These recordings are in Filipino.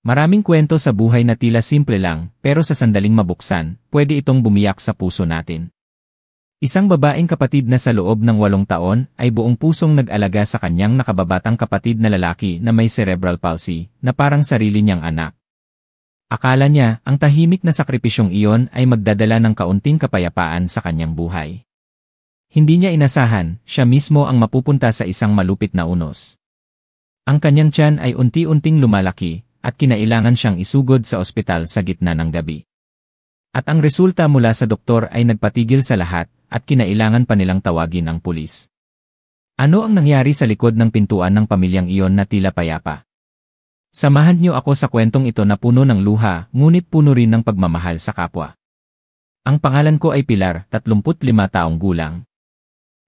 Maraming kwento sa buhay na tila simple lang, pero sa sandaling mabuksan, pwede itong bumiyak sa puso natin. Isang babaeng kapatid na sa loob ng 8 taon ay buong pusong nag-alaga sa kanyang nakababatang kapatid na lalaki na may cerebral palsy, na parang sarili niyang anak. Akala niya, ang tahimik na sakripisyong iyon ay magdadala ng kaunting kapayapaan sa kanyang buhay. Hindi niya inasahan, siya mismo ang mapupunta sa isang malupit na unos. Ang kanyang tiyan ay unti-unting lumalaki, at kinailangan siyang isugod sa ospital sa gitna ng gabi. At ang resulta mula sa doktor ay nagpatigil sa lahat, at kinailangan pa nilang tawagin ang pulis. Ano ang nangyari sa likod ng pintuan ng pamilyang iyon na tila payapa? Samahan niyo ako sa kwentong ito na puno ng luha, ngunit puno rin ng pagmamahal sa kapwa. Ang pangalan ko ay Pilar, 35 taong gulang.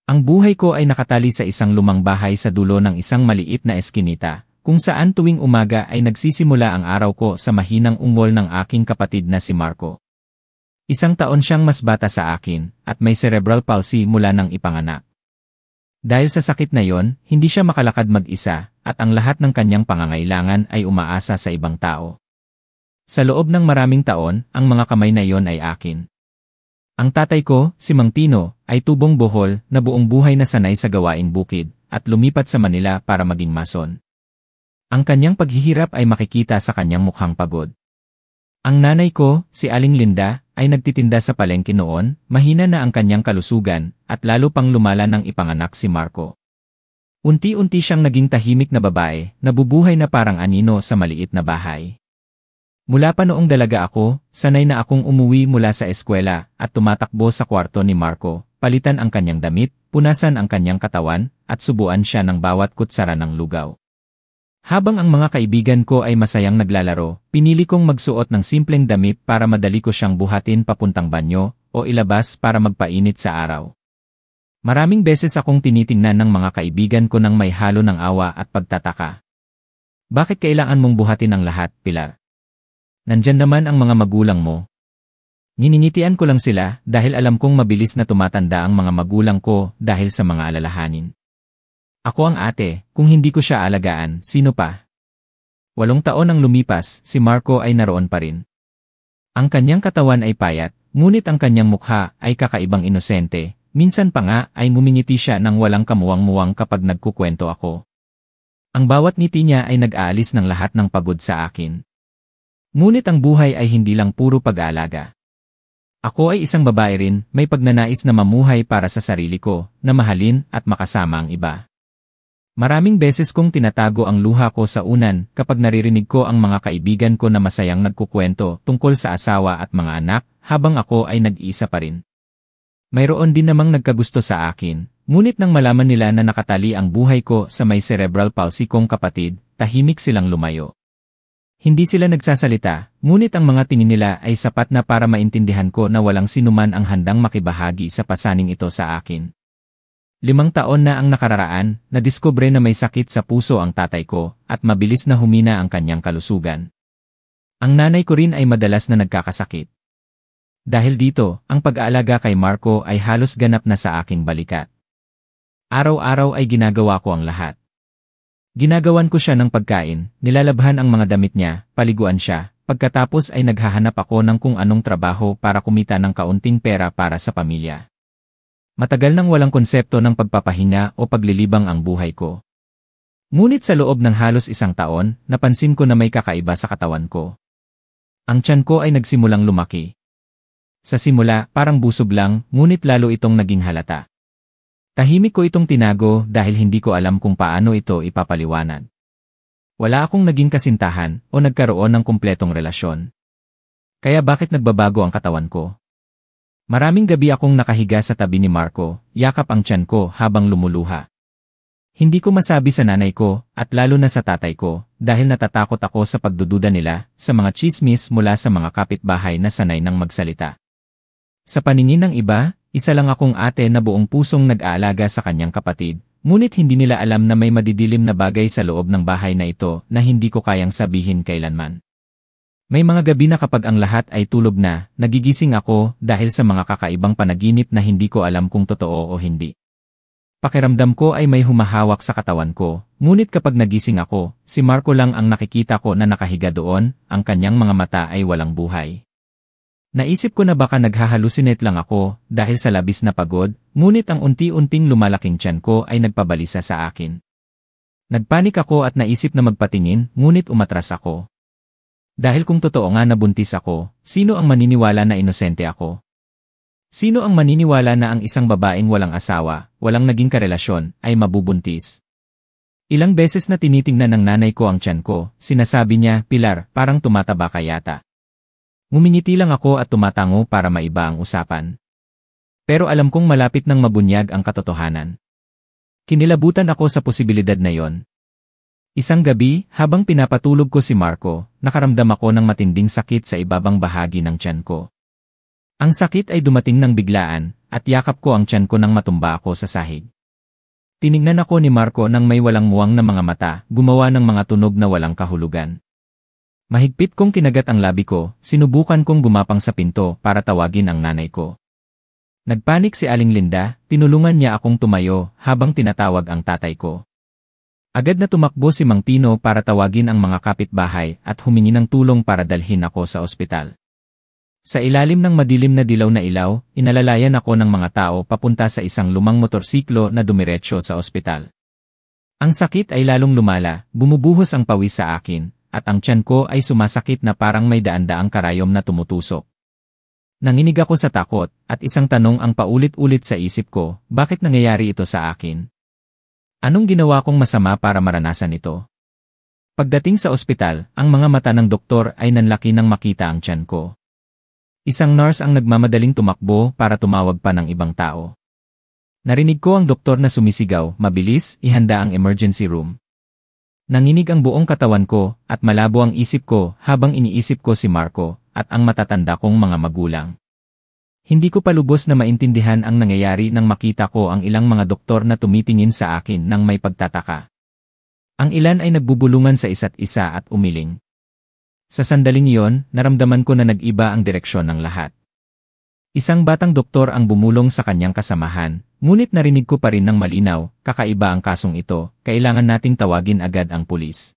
Ang buhay ko ay nakatali sa isang lumang bahay sa dulo ng isang maliit na eskinita, kung saan tuwing umaga ay nagsisimula ang araw ko sa mahinang ungol ng aking kapatid na si Marco. 1 taon siyang mas bata sa akin, at may cerebral palsy mula nang ipanganak. Dahil sa sakit na yon, hindi siya makalakad mag-isa, at ang lahat ng kanyang pangangailangan ay umaasa sa ibang tao. Sa loob ng maraming taon, ang mga kamay na yon ay akin. Ang tatay ko, si Mang Tino, ay tubong Bohol na buong buhay na sanay sa gawaing bukid, at lumipat sa Manila para maging mason. Ang kanyang paghihirap ay makikita sa kanyang mukhang pagod. Ang nanay ko, si Aling Linda, ay nagtitinda sa palengke noon, mahina na ang kanyang kalusugan, at lalo pang lumala nang ipanganak si Marco. Unti-unti siyang naging tahimik na babae, nabubuhay na parang anino sa maliit na bahay. Mula pa noong dalaga ako, sanay na akong umuwi mula sa eskwela, at tumatakbo sa kwarto ni Marco, palitan ang kanyang damit, punasan ang kanyang katawan, at subuan siya ng bawat kutsara ng lugaw. Habang ang mga kaibigan ko ay masayang naglalaro, pinili kong magsuot ng simpleng damit para madali ko siyang buhatin papuntang banyo o ilabas para magpainit sa araw. Maraming beses akong tinitingnan ng mga kaibigan ko nang may halo ng awa at pagtataka. Bakit kailangan mong buhatin ang lahat, Pilar? Nandyan naman ang mga magulang mo. Niningitian ko lang sila dahil alam kong mabilis na tumatanda ang mga magulang ko dahil sa mga alalahanin. Ako ang ate, kung hindi ko siya alagaan, sino pa? 8 taon ang lumipas, si Marco ay naroon pa rin. Ang kanyang katawan ay payat, ngunit ang kanyang mukha ay kakaibang inosente, minsan pa nga ay ngumingiti siya ng walang kamuwang-muwang kapag nagkukwento ako. Ang bawat ngiti niya ay nag-aalis ng lahat ng pagod sa akin. Ngunit ang buhay ay hindi lang puro pag-aalaga. Ako ay isang babae rin, may pagnanais na mamuhay para sa sarili ko, na mahalin at makasama ang iba. Maraming beses kong tinatago ang luha ko sa unan kapag naririnig ko ang mga kaibigan ko na masayang nagkukwento tungkol sa asawa at mga anak, habang ako ay nag-iisa pa rin. Mayroon din namang nagkagusto sa akin, ngunit nang malaman nila na nakatali ang buhay ko sa may cerebral palsy kong kapatid, tahimik silang lumayo. Hindi sila nagsasalita, ngunit ang mga tingin nila ay sapat na para maintindihan ko na walang sinuman ang handang makibahagi sa pasaning ito sa akin. 5 taon na ang nakararaan, nadiskubre na may sakit sa puso ang tatay ko, at mabilis na humina ang kanyang kalusugan. Ang nanay ko rin ay madalas na nagkakasakit. Dahil dito, ang pag-aalaga kay Marco ay halos ganap na sa aking balikat. Araw-araw ay ginagawa ko ang lahat. Ginagawan ko siya ng pagkain, nilalabhan ang mga damit niya, paliguan siya, pagkatapos ay naghahanap ako ng kung anong trabaho para kumita ng kaunting pera para sa pamilya. Matagal nang walang konsepto ng pagpapahinga o paglilibang ang buhay ko. Ngunit sa loob ng halos 1 taon, napansin ko na may kakaiba sa katawan ko. Ang tiyan ko ay nagsimulang lumaki. Sa simula, parang busog lang, ngunit lalo itong naging halata. Tahimik ko itong tinago dahil hindi ko alam kung paano ito ipapaliwanag. Wala akong naging kasintahan o nagkaroon ng kumpletong relasyon. Kaya bakit nagbabago ang katawan ko? Maraming gabi akong nakahiga sa tabi ni Marco, yakap ang tiyan ko habang lumuluha. Hindi ko masabi sa nanay ko, at lalo na sa tatay ko, dahil natatakot ako sa pagdududa nila, sa mga tsismis mula sa mga kapitbahay na sanay ng magsalita. Sa paningin ng iba, isa lang akong ate na buong pusong nag-aalaga sa kanyang kapatid, ngunit hindi nila alam na may madidilim na bagay sa loob ng bahay na ito na hindi ko kayang sabihin kailanman. May mga gabi na kapag ang lahat ay tulog na, nagigising ako dahil sa mga kakaibang panaginip na hindi ko alam kung totoo o hindi. Pakiramdam ko ay may humahawak sa katawan ko, ngunit kapag nagising ako, si Marco lang ang nakikita ko na nakahiga doon, ang kanyang mga mata ay walang buhay. Naisip ko na baka naghahalusinate lang ako dahil sa labis na pagod, ngunit ang unti-unting lumalaking tiyan ko ay nagpabalisa sa akin. Nagpanik ako at naisip na magpatingin, ngunit umatras ako. Dahil kung totoo nga na buntis ako, sino ang maniniwala na inosente ako? Sino ang maniniwala na ang isang babaeng walang asawa, walang naging karelasyon, ay mabubuntis? Ilang beses na tinitingnan ng nanay ko ang tiyan ko, sinasabi niya, "Pilar, parang tumataba ka yata." Ngumingiti lang ako at tumatango para maiba ang usapan. Pero alam kong malapit nang mabunyag ang katotohanan. Kinilabutan ako sa posibilidad na yon. Isang gabi, habang pinapatulog ko si Marco, nakaramdam ako ng matinding sakit sa ibabang bahagi ng tiyan ko. Ang sakit ay dumating ng biglaan, at yakap ko ang tiyan ko nang matumba ako sa sahig. Tiningnan ako ni Marco nang may walang muwang na mga mata, gumawa ng mga tunog na walang kahulugan. Mahigpit kong kinagat ang labi ko, sinubukan kong gumapang sa pinto para tawagin ang nanay ko. Nagpanik si Aling Linda, tinulungan niya akong tumayo habang tinatawag ang tatay ko. Agad na tumakbo si Mang Tino para tawagin ang mga kapitbahay at humingi ng tulong para dalhin ako sa ospital. Sa ilalim ng madilim na dilaw na ilaw, inalalayan ako ng mga tao papunta sa isang lumang motorsiklo na dumiretso sa ospital. Ang sakit ay lalong lumala, bumubuhos ang pawis sa akin, at ang tiyan ko ay sumasakit na parang may daan-daang karayom na tumutusok. Nanginig ako sa takot, at isang tanong ang paulit-ulit sa isip ko, bakit nangyayari ito sa akin? Anong ginawa kong masama para maranasan ito? Pagdating sa ospital, ang mga mata ng doktor ay nanlaki nang makita ang tiyan ko. Isang nurse ang nagmamadaling tumakbo para tumawag pa ng ibang tao. Narinig ko ang doktor na sumisigaw, "Mabilis, ihanda ang emergency room." Nanginig ang buong katawan ko, at malabo ang isip ko habang iniisip ko si Marco, at ang matatanda kong mga magulang. Hindi ko palubos na maintindihan ang nangyayari nang makita ko ang ilang mga doktor na tumitingin sa akin nang may pagtataka. Ang ilan ay nagbubulungan sa isa't isa at umiling. Sa sandaling iyon, naramdaman ko na nag-iba ang direksyon ng lahat. Isang batang doktor ang bumulong sa kanyang kasamahan, ngunit narinig ko pa rin ng malinaw, kakaiba ang kasong ito, kailangan nating tawagin agad ang pulis.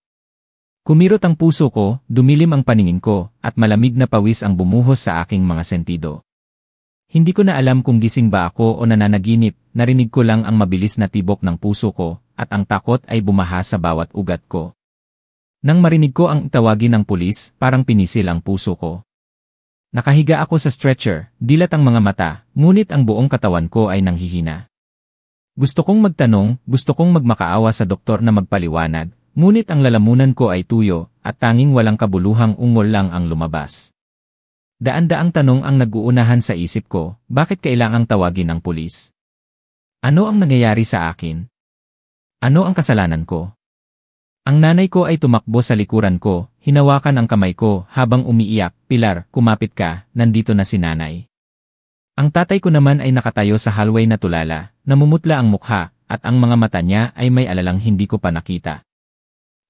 Kumirot ang puso ko, dumilim ang paningin ko, at malamig na pawis ang bumuhos sa aking mga sentido. Hindi ko na alam kung gising ba ako o nananaginip, narinig ko lang ang mabilis na tibok ng puso ko, at ang takot ay bumaha sa bawat ugat ko. Nang marinig ko ang tawagin ng pulis, parang pinisil ang puso ko. Nakahiga ako sa stretcher, dilat ang mga mata, ngunit ang buong katawan ko ay nanghihina. Gusto kong magtanong, gusto kong magmakaawa sa doktor na magpaliwanag, ngunit ang lalamunan ko ay tuyo, at tanging walang kabuluhang ungol lang ang lumabas. Daan-daang tanong ang nag-uunahan sa isip ko, bakit kailangang tawagin ng pulis? Ano ang nangyayari sa akin? Ano ang kasalanan ko? Ang nanay ko ay tumakbo sa likuran ko, hinawakan ang kamay ko habang umiiyak, "Pilar, kumapit ka, nandito na si nanay." Ang tatay ko naman ay nakatayo sa hallway na tulala, namumutla ang mukha, at ang mga mata niya ay may alalang hindi ko pa nakita.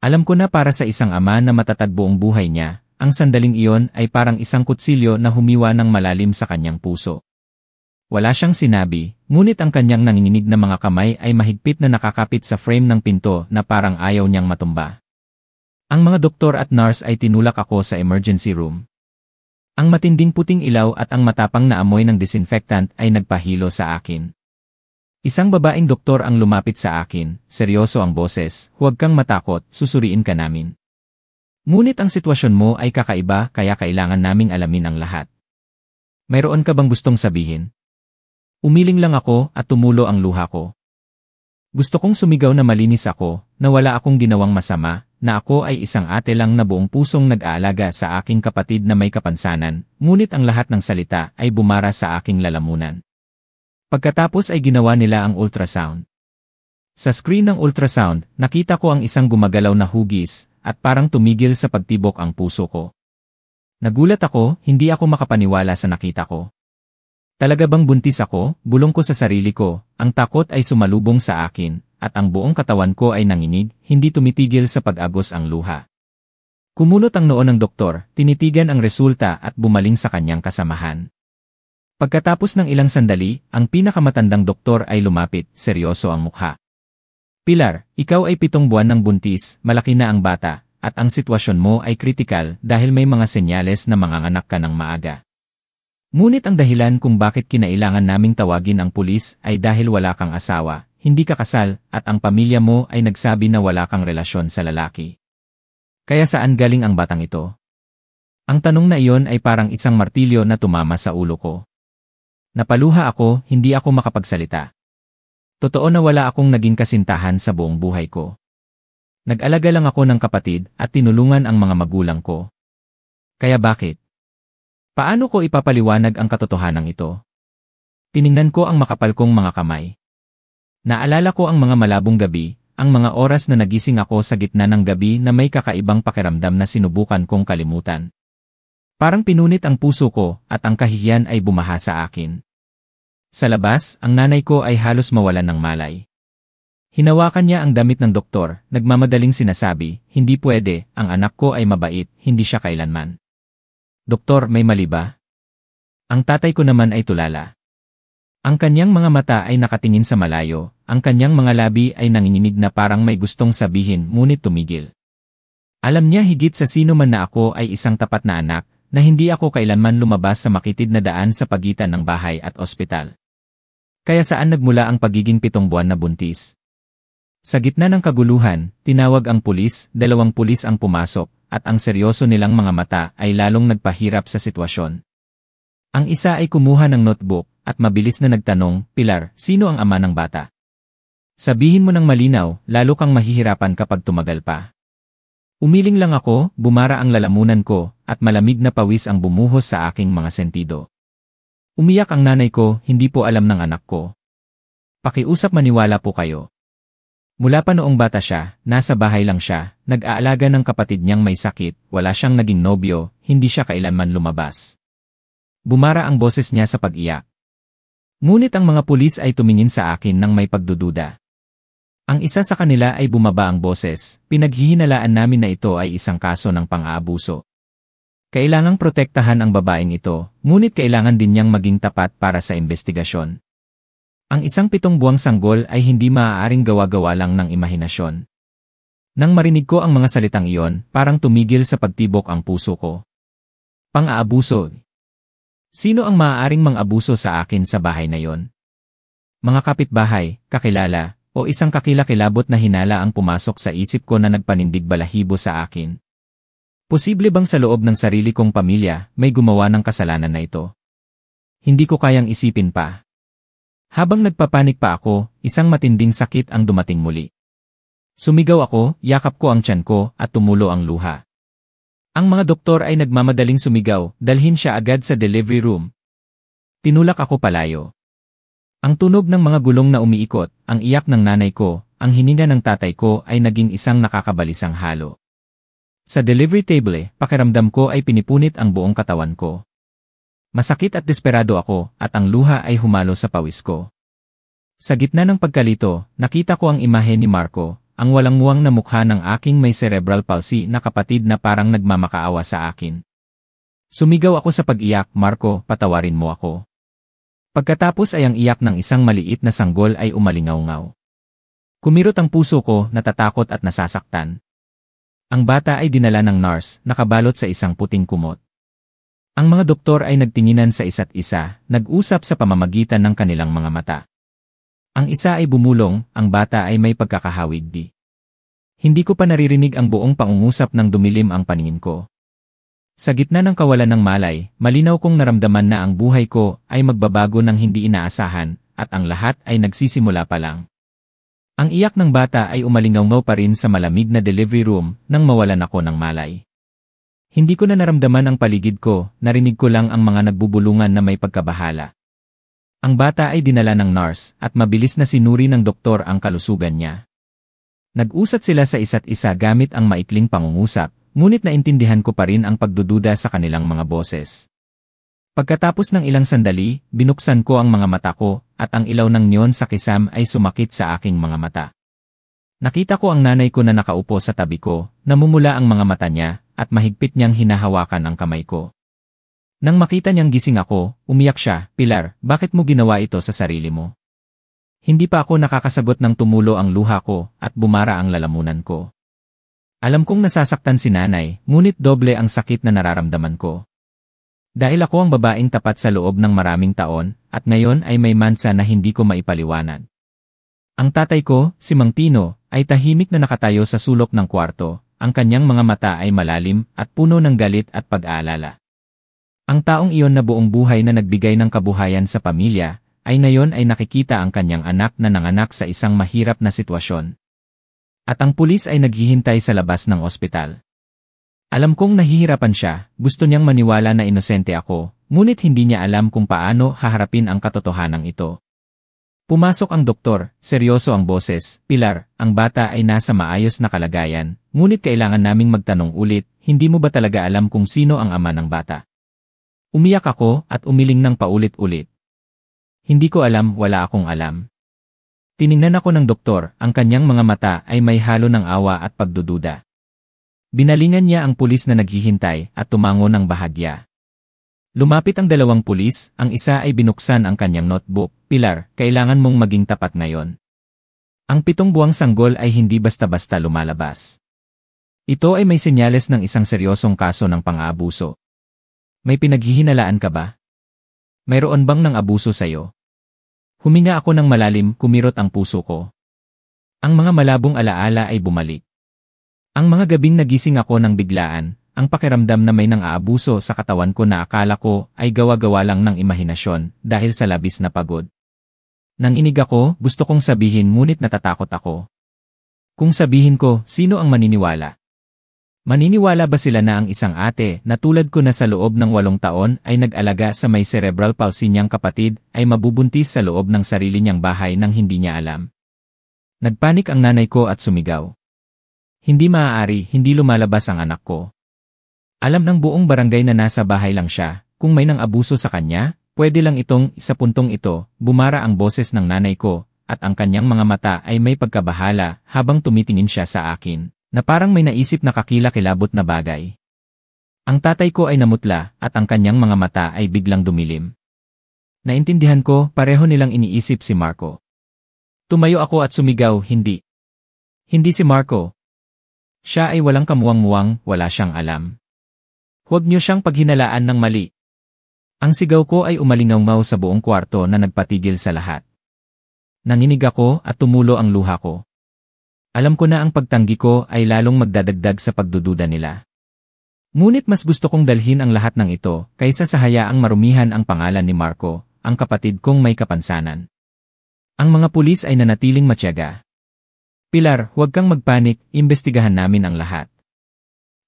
Alam ko na para sa isang ama na matatag buong buhay niya, ang sandaling iyon ay parang isang kutsilyo na humiwa ng malalim sa kanyang puso. Wala siyang sinabi, ngunit ang kanyang nanginginig na mga kamay ay mahigpit na nakakapit sa frame ng pinto na parang ayaw niyang matumba. Ang mga doktor at nurse ay tinulak ako sa emergency room. Ang matinding puting ilaw at ang matapang na amoy ng disinfectant ay nagpahilo sa akin. Isang babaeng doktor ang lumapit sa akin, seryoso ang boses, "Huwag kang matakot, susuriin ka namin. Ngunit ang sitwasyon mo ay kakaiba kaya kailangan naming alamin ang lahat. Mayroon ka bang gustong sabihin?" Umiling lang ako at tumulo ang luha ko. Gusto kong sumigaw na malinis ako, na wala akong ginawang masama, na ako ay isang ate lang na buong pusong nag-aalaga sa aking kapatid na may kapansanan, ngunit ang lahat ng salita ay bumara sa aking lalamunan. Pagkatapos ay ginawa nila ang ultrasound. Sa screen ng ultrasound, nakita ko ang isang gumagalaw na hugis, at parang tumigil sa pagtibok ang puso ko. Nagulat ako, hindi ako makapaniwala sa nakita ko. Talaga bang buntis ako? Bulong ko sa sarili ko, ang takot ay sumalubong sa akin, at ang buong katawan ko ay nanginig, hindi tumitigil sa pag-agos ang luha. Kumunot ang noo ng doktor, tinitigan ang resulta at bumaling sa kanyang kasamahan. Pagkatapos ng ilang sandali, ang pinakamatandang doktor ay lumapit, seryoso ang mukha. Pilar, ikaw ay 7 buwan ng buntis, malaki na ang bata, at ang sitwasyon mo ay kritikal dahil may mga senyales na manganganak ka ng maaga. Ngunit ang dahilan kung bakit kinailangan naming tawagin ang pulis ay dahil wala kang asawa, hindi ka kasal, at ang pamilya mo ay nagsabi na wala kang relasyon sa lalaki. Kaya saan galing ang batang ito? Ang tanong na iyon ay parang isang martilyo na tumama sa ulo ko. Napaluha ako, hindi ako makapagsalita. Totoo na wala akong naging kasintahan sa buong buhay ko. Nag-alaga lang ako ng kapatid at tinulungan ang mga magulang ko. Kaya bakit? Paano ko ipapaliwanag ang katotohanan ito? Tiningnan ko ang makapal kong mga kamay. Naalala ko ang mga malabong gabi, ang mga oras na nagising ako sa gitna ng gabi na may kakaibang pakiramdam na sinubukan kong kalimutan. Parang pinunit ang puso ko at ang kahihiyan ay bumaha sa akin. Sa labas, ang nanay ko ay halos mawalan ng malay. Hinawakan niya ang damit ng doktor, nagmamadaling sinasabi, hindi pwede, ang anak ko ay mabait, hindi siya kailanman. Doktor, may mali ba? Ang tatay ko naman ay tulala. Ang kanyang mga mata ay nakatingin sa malayo, ang kanyang mga labi ay nanginginig na parang may gustong sabihin ngunit tumigil. Alam niya higit sa sino man na ako ay isang tapat na anak, na hindi ako kailanman lumabas sa makitid na daan sa pagitan ng bahay at ospital. Kaya saan nagmula ang pagiging 7 buwan na buntis? Sa gitna ng kaguluhan, tinawag ang pulis, 2 pulis ang pumasok, at ang seryoso nilang mga mata ay lalong nagpahirap sa sitwasyon. Ang isa ay kumuha ng notebook, at mabilis na nagtanong, Pilar, sino ang ama ng bata? Sabihin mo ng malinaw, lalo kang mahihirapan kapag tumagal pa. Umiling lang ako, bumara ang lalamunan ko, at malamig na pawis ang bumuhos sa aking mga sentido. Umiyak ang nanay ko, hindi po alam ng anak ko. Pakiusap maniwala po kayo. Mula pa noong bata siya, nasa bahay lang siya, nag-aalaga ng kapatid niyang may sakit, wala siyang naging nobyo, hindi siya kailanman lumabas. Bumara ang boses niya sa pag-iyak. Ngunit ang mga pulis ay tumingin sa akin nang may pagdududa. Ang isa sa kanila ay bumaba ang boses, pinaghihinalaan namin na ito ay isang kaso ng pang-aabuso. Kailangang protektahan ang babaeng ito, ngunit kailangan din niyang maging tapat para sa investigasyon. Ang isang 7 buwang sanggol ay hindi maaaring gawa-gawa lang ng imahinasyon. Nang marinig ko ang mga salitang iyon, parang tumigil sa pagtibok ang puso ko. Pang-aabuso. Sino ang maaaring mang-abuso sa akin sa bahay na yon? Mga kapitbahay, kakilala, o isang kakilakilabot na hinala ang pumasok sa isip ko na nagpanindig balahibo sa akin. Posible bang sa loob ng sarili kong pamilya, may gumawa ng kasalanan na ito? Hindi ko kayang isipin pa. Habang nagpapanik pa ako, isang matinding sakit ang dumating muli. Sumigaw ako, yakap ko ang tiyan ko, at tumulo ang luha. Ang mga doktor ay nagmamadaling sumigaw, dalhin siya agad sa delivery room. Tinulak ako palayo. Ang tunog ng mga gulong na umiikot, ang iyak ng nanay ko, ang hininga ng tatay ko ay naging isang nakakabalisang halo. Sa delivery table, pakiramdam ko ay pinipunit ang buong katawan ko. Masakit at desperado ako, at ang luha ay humalo sa pawis ko. Sa gitna ng pagkalito, nakita ko ang imahe ni Marco, ang walang-muwang na mukha ng aking may cerebral palsy na kapatid na parang nagmamakaawa sa akin. Sumigaw ako sa pag-iyak, Marco, patawarin mo ako. Pagkatapos ay ang iyak ng isang maliit na sanggol ay umalingaw-ngaw. Kumirot ang puso ko, natatakot at nasasaktan. Ang bata ay dinala ng nurse, nakabalot sa isang puting kumot. Ang mga doktor ay nagtinginan sa isa't isa, nag-usap sa pamamagitan ng kanilang mga mata. Ang isa ay bumulong, ang bata ay may pagkakahawig. Hindi ko pa naririnig ang buong pangungusap nang dumilim ang paningin ko. Sa gitna ng kawalan ng malay, malinaw kong naramdaman na ang buhay ko ay magbabago ng hindi inaasahan, at ang lahat ay nagsisimula pa lang. Ang iyak ng bata ay umalingaw-ngaw pa rin sa malamig na delivery room nang mawalan ako ng malay. Hindi ko na naramdaman ang paligid ko, narinig ko lang ang mga nagbubulungan na may pagkabahala. Ang bata ay dinala ng nurse at mabilis na sinuri ng doktor ang kalusugan niya. Nag-usat sila sa isa't isa gamit ang maikling pangungusap, ngunit naintindihan ko pa rin ang pagdududa sa kanilang mga boses. Pagkatapos ng ilang sandali, binuksan ko ang mga mata ko, at ang ilaw ng neon sa kisam ay sumakit sa aking mga mata. Nakita ko ang nanay ko na nakaupo sa tabi ko, namumula ang mga mata niya, at mahigpit niyang hinahawakan ang kamay ko. Nang makita niyang gising ako, umiyak siya, "Pilar, bakit mo ginawa ito sa sarili mo?" Hindi pa ako nakakasagot nang tumulo ang luha ko at bumara ang lalamunan ko. Alam kong nasasaktan si nanay, ngunit doble ang sakit na nararamdaman ko. Dahil ako ang babaeng tapat sa loob ng maraming taon, at ngayon ay may mansa na hindi ko maipaliwanag. Ang tatay ko, si Mang Tino, ay tahimik na nakatayo sa sulok ng kwarto, ang kanyang mga mata ay malalim at puno ng galit at pag-aalala. Ang taong iyon na buong buhay na nagbigay ng kabuhayan sa pamilya, ay ngayon ay nakikita ang kanyang anak na nanganak sa isang mahirap na sitwasyon. At ang pulis ay naghihintay sa labas ng ospital. Alam kong nahihirapan siya, gusto niyang maniwala na inosente ako, ngunit hindi niya alam kung paano haharapin ang katotohanan ito. Pumasok ang doktor, seryoso ang boses, "Pilar, ang bata ay nasa maayos na kalagayan, ngunit kailangan naming magtanong ulit, hindi mo ba talaga alam kung sino ang ama ng bata?" Umiyak ako at umiling ng paulit-ulit. Hindi ko alam, wala akong alam. Tiningnan ako ng doktor, ang kanyang mga mata ay may halo ng awa at pagdududa. Binalingan niya ang pulis na naghihintay at tumango ng bahagya. Lumapit ang dalawang pulis, ang isa ay binuksan ang kanyang notebook. "Pilar, kailangan mong maging tapat ngayon. Ang 7 buwang sanggol ay hindi basta-basta lumalabas. Ito ay may senyales ng isang seryosong kaso ng pang-aabuso. May pinaghihinalaan ka ba? Mayroon bang nang abuso sa'yo?" Huminga ako ng malalim, kumirot ang puso ko. Ang mga malabong alaala ay bumalik. Ang mga gabing nagising ako ng biglaan, ang pakiramdam na may nang-aabuso sa katawan ko na akala ko ay gawa-gawa lang ng imahinasyon dahil sa labis na pagod. Nang inig ako, gusto kong sabihin ngunit natatakot ako. Kung sabihin ko, sino ang maniniwala? Maniniwala ba sila na ang isang ate na tulad ko na sa loob ng 8 taon ay nag-alaga sa may cerebral palsy niyang kapatid ay mabubuntis sa loob ng sarili niyang bahay nang hindi niya alam? Nagpanik ang nanay ko at sumigaw. Hindi maaari, hindi lumalabas ang anak ko. Alam ng buong barangay na nasa bahay lang siya, kung may nang abuso sa kanya, pwede lang itong sa puntong ito, bumara ang boses ng nanay ko, at ang kanyang mga mata ay may pagkabahala habang tumitingin siya sa akin, na parang may naisip na kakilakilabot na bagay. Ang tatay ko ay namutla at ang kanyang mga mata ay biglang dumilim. Naintindihan ko, pareho nilang iniisip si Marco. Tumayo ako at sumigaw, "Hindi. Hindi si Marco. Siya ay walang kamuwang-muwang, wala siyang alam. Huwag niyo siyang paghinalaan ng mali." Ang sigaw ko ay umalingaw sa buong kwarto na nagpatigil sa lahat. Nanginig ako at tumulo ang luha ko. Alam ko na ang pagtanggi ko ay lalong magdadagdag sa pagdududa nila. Ngunit mas gusto kong dalhin ang lahat ng ito kaysa sa hayaang marumihan ang pangalan ni Marco, ang kapatid kong may kapansanan. Ang mga pulis ay nanatiling matyaga. "Pilar, huwag kang magpanik, imbestigahan namin ang lahat.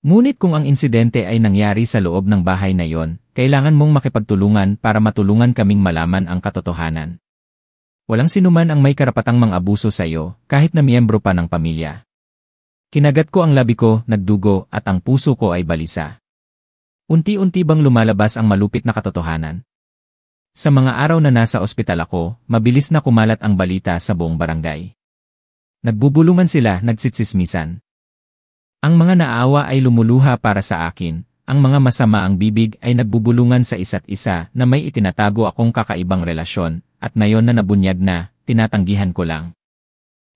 Ngunit kung ang insidente ay nangyari sa loob ng bahay na yon, kailangan mong makipagtulungan para matulungan kaming malaman ang katotohanan. Walang sinuman ang may karapatang mang-abuso sa iyo, kahit na miyembro pa ng pamilya." Kinagat ko ang labi ko, nagdugo, at ang puso ko ay balisa. Unti-unti bang lumalabas ang malupit na katotohanan? Sa mga araw na nasa ospital ako, mabilis na kumalat ang balita sa buong barangay. Nagbubulungan sila, nagsitsismisan. Ang mga naawa ay lumuluha para sa akin, ang mga masama ang bibig ay nagbubulungan sa isa't isa na may itinatago akong kakaibang relasyon, at ngayon na nabunyag na, tinatanggihan ko lang.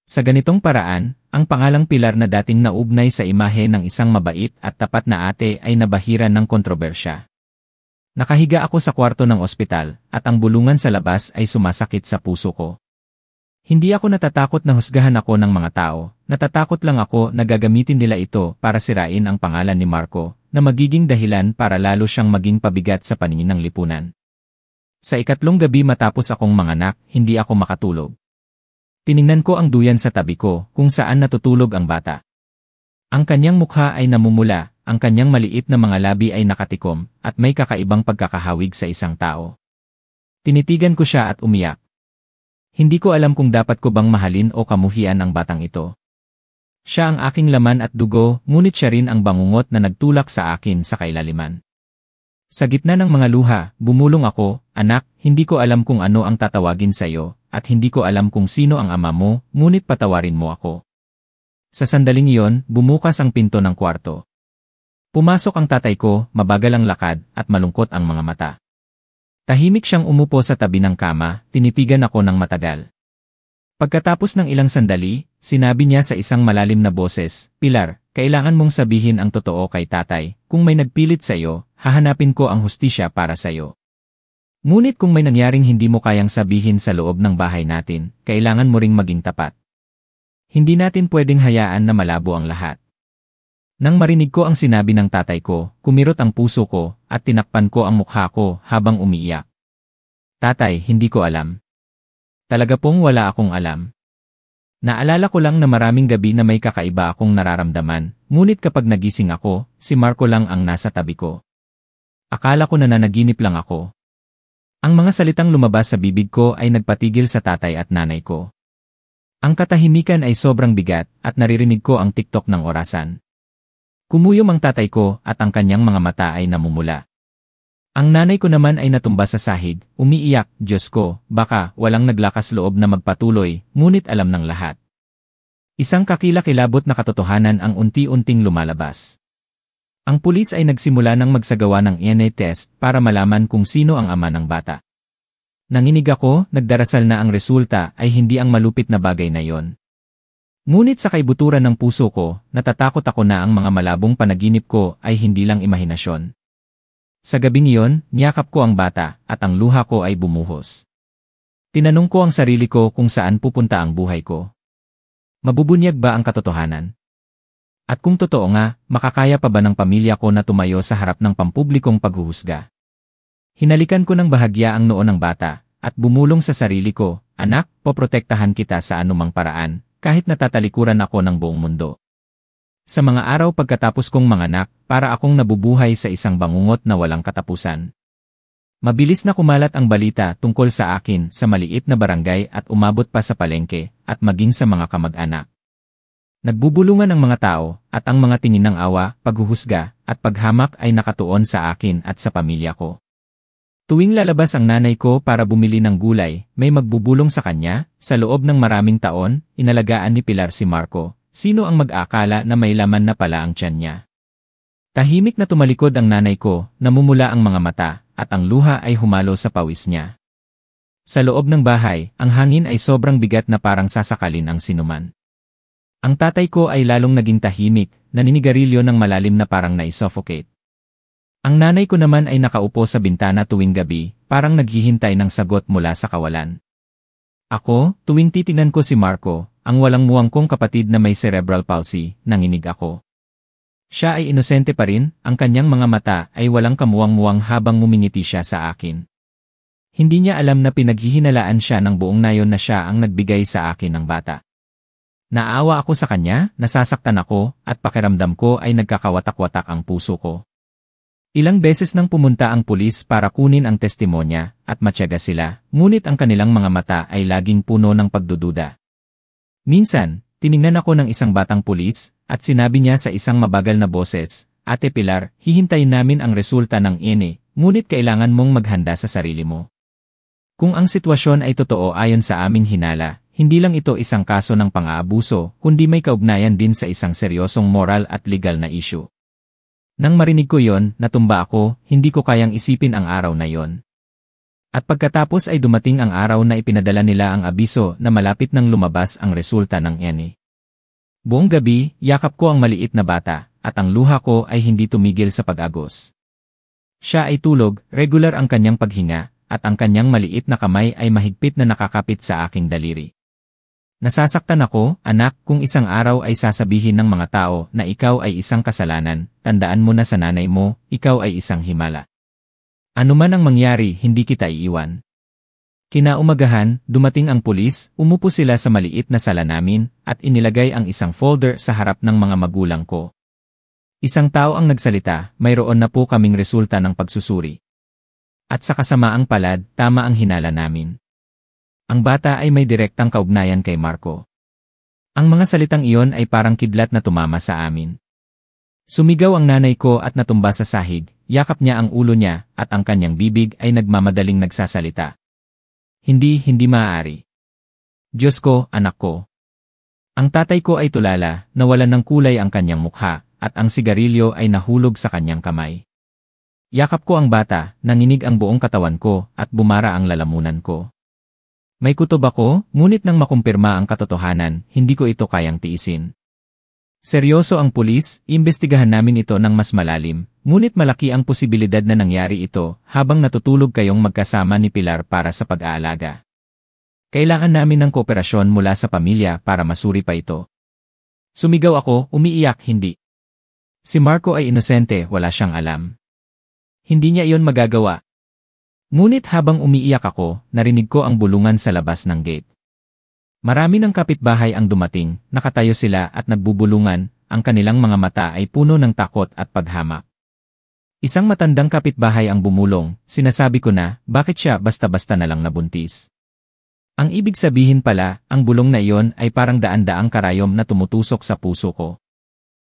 Sa ganitong paraan, ang pangalang Pilar na dating naugnay sa imahe ng isang mabait at tapat na ate ay nabahiran ng kontrobersya. Nakahiga ako sa kwarto ng ospital, at ang bulungan sa labas ay sumasakit sa puso ko. Hindi ako natatakot na husgahan ako ng mga tao, natatakot lang ako na gagamitin nila ito para sirain ang pangalan ni Marco, na magiging dahilan para lalo siyang maging pabigat sa paningin ng lipunan. Sa ikatlong gabi matapos akong manganak, hindi ako makatulog. Tiningnan ko ang duyan sa tabi ko, kung saan natutulog ang bata. Ang kanyang mukha ay namumula, ang kanyang maliit na mga labi ay nakatikom, at may kakaibang pagkakahawig sa isang tao. Tinitigan ko siya at umiyak. Hindi ko alam kung dapat ko bang mahalin o kamuhian ang batang ito. Siya ang aking laman at dugo, ngunit siya rin ang bangungot na nagtulak sa akin sa kailaliman. Sa gitna ng mga luha, bumulong ako, "Anak, hindi ko alam kung ano ang tatawagin sa iyo, at hindi ko alam kung sino ang ama mo, ngunit patawarin mo ako." Sa sandaling iyon, bumukas ang pinto ng kwarto. Pumasok ang tatay ko, mabagal ang lakad, at malungkot ang mga mata. Tahimik siyang umupo sa tabi ng kama, tinitigan ako ng matagal. Pagkatapos ng ilang sandali, sinabi niya sa isang malalim na boses, "Pilar, kailangan mong sabihin ang totoo kay tatay. Kung may nagpilit sa iyo, hahanapin ko ang hustisya para sa iyo. Ngunit kung may nangyaring hindi mo kayang sabihin sa loob ng bahay natin, kailangan mo ring maging tapat. Hindi natin pwedeng hayaan na malabo ang lahat." Nang marinig ko ang sinabi ng tatay ko, kumirot ang puso ko at tinakpan ko ang mukha ko habang umiiyak. "Tatay, hindi ko alam. Talaga pong wala akong alam. Naalala ko lang na maraming gabi na may kakaiba akong nararamdaman, ngunit kapag nagising ako, si Marco lang ang nasa tabi ko. Akala ko na nanaginip lang ako." Ang mga salitang lumabas sa bibig ko ay nagpatigil sa tatay at nanay ko. Ang katahimikan ay sobrang bigat at naririnig ko ang tiktok ng orasan. Kumuyom ang tatay ko at ang kanyang mga mata ay namumula. Ang nanay ko naman ay natumba sa sahig, umiiyak, "Diyos ko, baka walang naglakas loob na magpatuloy, ngunit alam ng lahat." Isang kakilakilabot na katotohanan ang unti-unting lumalabas. Ang pulis ay nagsimula ng magsagawa ng DNA test para malaman kung sino ang ama ng bata. Nanginig ako, nagdarasal na ang resulta ay hindi ang malupit na bagay na yon. Ngunit sa kaibuturan ng puso ko, natatakot ako na ang mga malabong panaginip ko ay hindi lang imahinasyon. Sa gabing iyon, niyakap ko ang bata at ang luha ko ay bumuhos. Tinanong ko ang sarili ko kung saan pupunta ang buhay ko. Mabubunyag ba ang katotohanan? At kung totoo nga, makakaya pa ba ng pamilya ko na tumayo sa harap ng pampublikong paghuhusga? Hinalikan ko ng bahagya ang noo ng bata at bumulong sa sarili ko, "Anak, poprotektahan kita sa anumang paraan, kahit natatalikuran ako ng buong mundo." Sa mga araw pagkatapos kong manganak, para akong nabubuhay sa isang bangungot na walang katapusan. Mabilis na kumalat ang balita tungkol sa akin sa maliit na barangay at umabot pa sa palengke at maging sa mga kamag-anak. Nagbubulungan ang mga tao at ang mga tingin ng awa, paghuhusga at paghamak ay nakatuon sa akin at sa pamilya ko. Tuwing lalabas ang nanay ko para bumili ng gulay, may magbubulong sa kanya. Sa loob ng maraming taon, inalagaan ni Pilar si Marco. Sino ang mag-aakala na may laman na pala ang tiyan niya? Tahimik na tumalikod ang nanay ko, namumula ang mga mata, at ang luha ay humalo sa pawis niya. Sa loob ng bahay, ang hangin ay sobrang bigat na parang sasakalin ang sinuman. Ang tatay ko ay lalong naging tahimik, naninigarilyo ng malalim na parang naisuffocate. Ang nanay ko naman ay nakaupo sa bintana tuwing gabi, parang naghihintay ng sagot mula sa kawalan. Ako, tuwing titingnan ko si Marco, ang walang muwang kong kapatid na may cerebral palsy, nanginig ako. Siya ay inosente pa rin, ang kanyang mga mata ay walang kamuwang-muwang habang ngumingiti siya sa akin. Hindi niya alam na pinaghihinalaan siya ng buong nayon na siya ang nagbigay sa akin ng bata. Naawa ako sa kanya, nasasaktan ako, at pakiramdam ko ay nagkakawatak-watak ang puso ko. Ilang beses nang pumunta ang pulis para kunin ang testimonya, at matyaga sila, ngunit ang kanilang mga mata ay laging puno ng pagdududa. Minsan, tiningnan ako ng isang batang pulis, at sinabi niya sa isang mabagal na boses, "Ate Pilar, hihintayin namin ang resulta ng DNA, ngunit kailangan mong maghanda sa sarili mo." Kung ang sitwasyon ay totoo ayon sa aming hinala, hindi lang ito isang kaso ng pang-aabuso, kundi may kaugnayan din sa isang seryosong moral at legal na issue. Nang marinig ko yon, natumba ako, hindi ko kayang isipin ang araw na yon. At pagkatapos ay dumating ang araw na ipinadala nila ang abiso na malapit nang lumabas ang resulta ng DNA. Buong gabi, yakap ko ang maliit na bata, at ang luha ko ay hindi tumigil sa pag-agos. Siya ay tulog, regular ang kanyang paghinga, at ang kanyang maliit na kamay ay mahigpit na nakakapit sa aking daliri. Nasasaktan ako, anak, kung isang araw ay sasabihin ng mga tao na ikaw ay isang kasalanan, tandaan mo na sa nanay mo, ikaw ay isang himala. Ano man ang mangyari, hindi kita iiwan. Kinaumagahan, dumating ang pulis, umupo sila sa maliit na sala namin, at inilagay ang isang folder sa harap ng mga magulang ko. Isang tao ang nagsalita, mayroon na po kaming resulta ng pagsusuri. At sa kasamaang palad, tama ang hinala namin. Ang bata ay may direktang kaugnayan kay Marco. Ang mga salitang iyon ay parang kidlat na tumama sa amin. Sumigaw ang nanay ko at natumba sa sahig, yakap niya ang ulo niya at ang kanyang bibig ay nagmamadaling nagsasalita. Hindi maaari. Diyos ko, anak ko. Ang tatay ko ay tulala, nawalan ng kulay ang kanyang mukha, at ang sigarilyo ay nahulog sa kanyang kamay. Yakap ko ang bata, nanginig ang buong katawan ko, at bumara ang lalamunan ko. May kutob ako, ngunit nang makumpirma ang katotohanan, hindi ko ito kayang tiisin. Seryoso ang pulis, imbestigahan namin ito ng mas malalim, ngunit malaki ang posibilidad na nangyari ito habang natutulog kayong magkasama ni Pilar para sa pag-aalaga. Kailangan namin ng kooperasyon mula sa pamilya para masuri pa ito. Sumigaw ako, umiiyak, hindi. Si Marco ay inosente, wala siyang alam. Hindi niya iyon magagawa. Ngunit habang umiiyak ako, narinig ko ang bulungan sa labas ng gate. Marami ng kapitbahay ang dumating, nakatayo sila at nagbubulungan, ang kanilang mga mata ay puno ng takot at paghamak. Isang matandang kapitbahay ang bumulong, sinasabi ko na, bakit siya basta-basta na lang nabuntis? Ang ibig sabihin pala, ang bulong na iyon ay parang daan-daang karayom na tumutusok sa puso ko.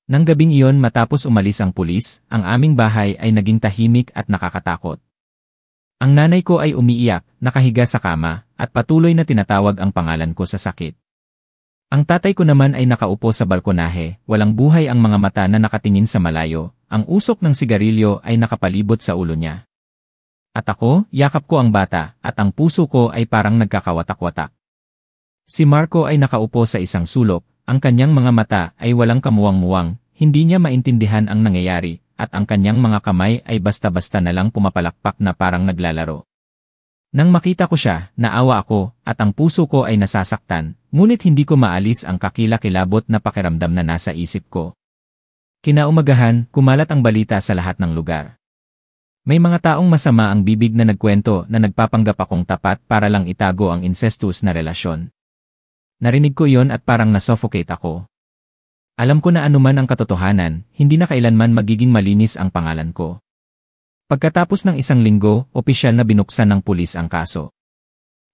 Nang gabing iyon matapos umalis ang pulis, ang aming bahay ay naging tahimik at nakakatakot. Ang nanay ko ay umiiyak, nakahiga sa kama, at patuloy na tinatawag ang pangalan ko sa sakit. Ang tatay ko naman ay nakaupo sa balkonahe, walang buhay ang mga mata na nakatingin sa malayo, ang usok ng sigarilyo ay nakapalibot sa ulo niya. At ako, yakap ko ang bata, at ang puso ko ay parang nagkakawatak-watak. Si Marco ay nakaupo sa isang sulok, ang kanyang mga mata ay walang kamuwang-muwang, hindi niya maintindihan ang nangyayari, at ang kanyang mga kamay ay basta-basta na lang pumapalakpak na parang naglalaro. Nang makita ko siya, naawa ako, at ang puso ko ay nasasaktan, ngunit hindi ko maalis ang kakilakilabot na pakiramdam na nasa isip ko. Kinaumagahan, kumalat ang balita sa lahat ng lugar. May mga taong masama ang bibig na nagkwento na nagpapanggap akong tapat para lang itago ang incestuous na relasyon. Narinig ko iyon at parang nasuffocate ako. Alam ko na anuman ang katotohanan, hindi na kailanman magiging malinis ang pangalan ko. Pagkatapos ng isang linggo, opisyal na binuksan ng pulis ang kaso.